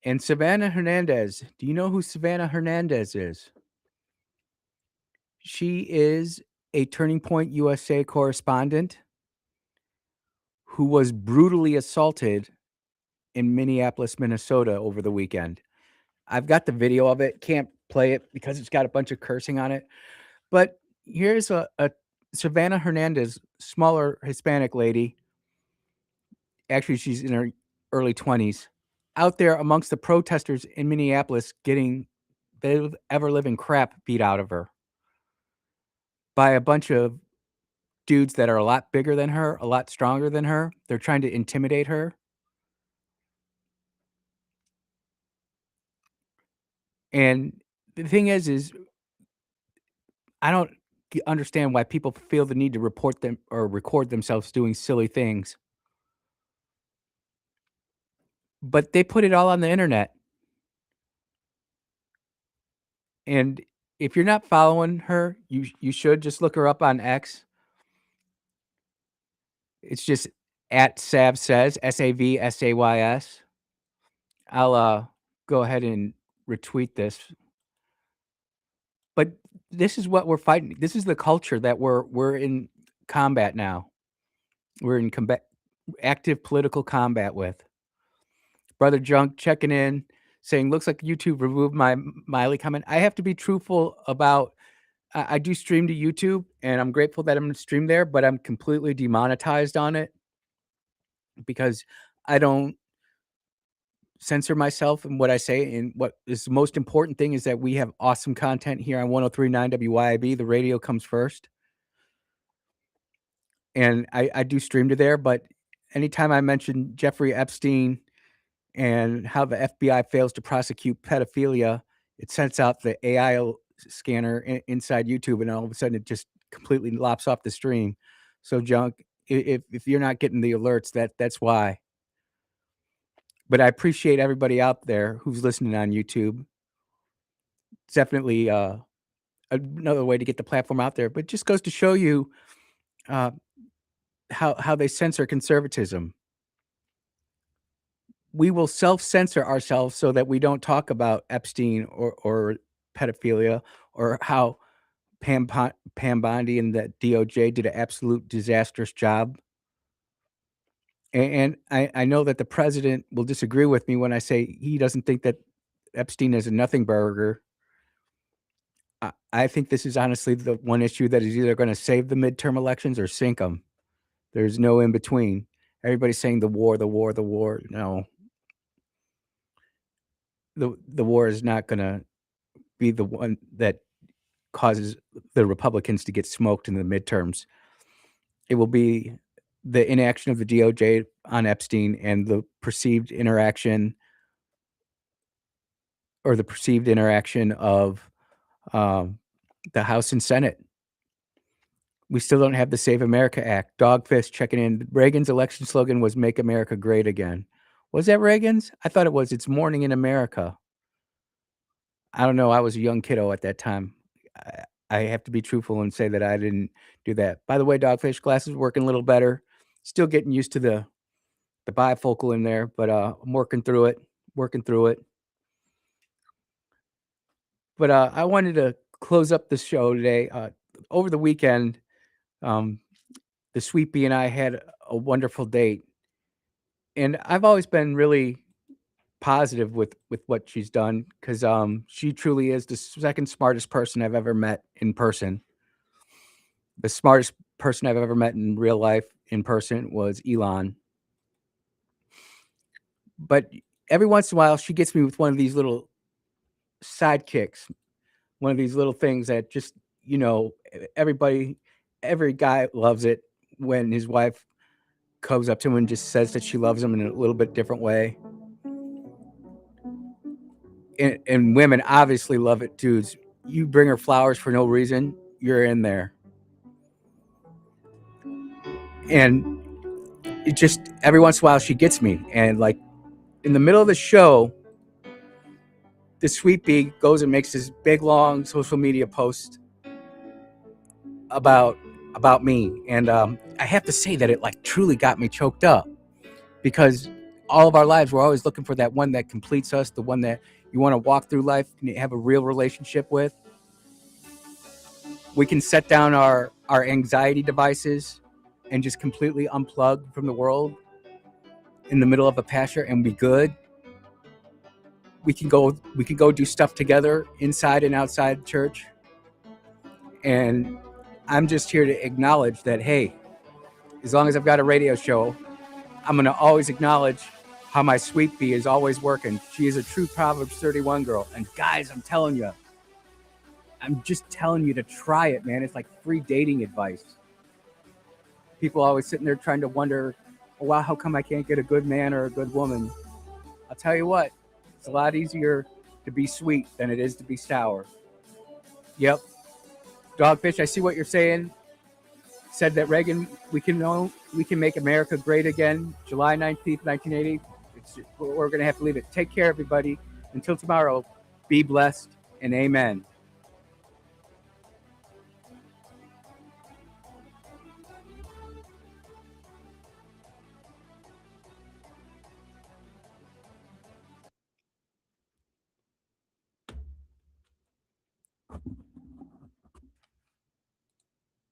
And Savannah Hernandez, do you know who Savannah Hernandez is? She is a Turning Point USA correspondent who was brutally assaulted in Minneapolis, Minnesota over the weekend. I've got the video of it, can't play it because it's got a bunch of cursing on it. But here's a Savannah Hernandez, smaller Hispanic lady. Actually, she's in her early 20s, out there amongst the protesters in Minneapolis getting the ever-living crap beat out of her by a bunch of dudes that are a lot bigger than her, a lot stronger than her. They're trying to intimidate her. And the thing is I don't understand why people feel the need to report them or record themselves doing silly things. But they put it all on the internet. And if you're not following her, you should just look her up on X. It's just at Sav Says, SAVSAYS. I'll go ahead and retweet this. But this is what we're fighting. This is the culture that we're in combat now. We're in active political combat with. Brother Junk checking in, saying, looks like YouTube removed my Miley comment. I have to be truthful about, I do stream to YouTube, and I'm grateful that I'm going to stream there, but I'm completely demonetized on it because I don't censor myself in what I say. And what is the most important thing is that we have awesome content here on 103.9 WYAB. The radio comes first. And I do stream to there, but anytime I mention Jeffrey Epstein and how the FBI fails to prosecute pedophilia, it sends out the AI scanner inside YouTube, and all of a sudden it just completely lops off the stream. So, Junk, if you're not getting the alerts, that's why. But I appreciate everybody out there who's listening on YouTube. It's definitely another way to get the platform out there, but it just goes to show you how they censor conservatism. We will self-censor ourselves so that we don't talk about Epstein or pedophilia or how Pam Bondi and the DOJ did an absolute disastrous job. And I know that the president will disagree with me when I say he doesn't think that Epstein is a nothing burger. I think this is honestly the one issue that is either going to save the midterm elections or sink them. There's no in between. Everybody's saying the war, the war, the war. No, the war is not going to be the one that causes the Republicans to get smoked in the midterms. It will be the inaction of the DOJ on Epstein and the perceived interaction of the House and Senate. We still don't have the Save America Act. Dogfist checking in. Reagan's election slogan was "Make America Great Again." Was that Reagan's? I thought it was. It's Morning in America. I don't know. I was a young kiddo at that time. I have to be truthful and say that I didn't do that. By the way, Dogfish glasses working a little better. Still getting used to the bifocal in there, but I'm working through it. But I wanted to close up the show today. Over the weekend, the Sweet Bee and I had a wonderful date. And I've always been really positive with what she's done because she truly is the second smartest person I've ever met in person. The smartest person I've ever met in real life in person was Elon. But every once in a while, she gets me with one of these little sidekicks, one of these little things that just, every guy loves it when his wife comes up to him and just says that she loves him in a little bit different way. And women obviously love it, dudes. You bring her flowers for no reason, you're in there. And it just, every once in a while, she gets me. And like in the middle of the show, the Sweet Bee goes and makes this big, long social media post about about me. And I have to say that it like truly got me choked up, because all of our lives, we're always looking for that one that completes us, the one that you want to walk through life and have a real relationship with. We can set down our anxiety devices and just completely unplug from the world in the middle of a pasture and be good. We can go do stuff together inside and outside church. And I'm just here to acknowledge that, hey, as long as I've got a radio show, I'm going to always acknowledge how my sweet bee is always working. She is a true Proverbs 31 girl. And guys, I'm just telling you to try it, man. It's like free dating advice. People always sitting there trying to wonder, oh, wow, how come I can't get a good man or a good woman? I'll tell you what, it's a lot easier to be sweet than it is to be sour. Yep. Dogfish, I see what you're saying. Said that Reagan, we can make America great again. July 19th, 1980. We're going to have to leave it. Take care, everybody. Until tomorrow, be blessed and amen.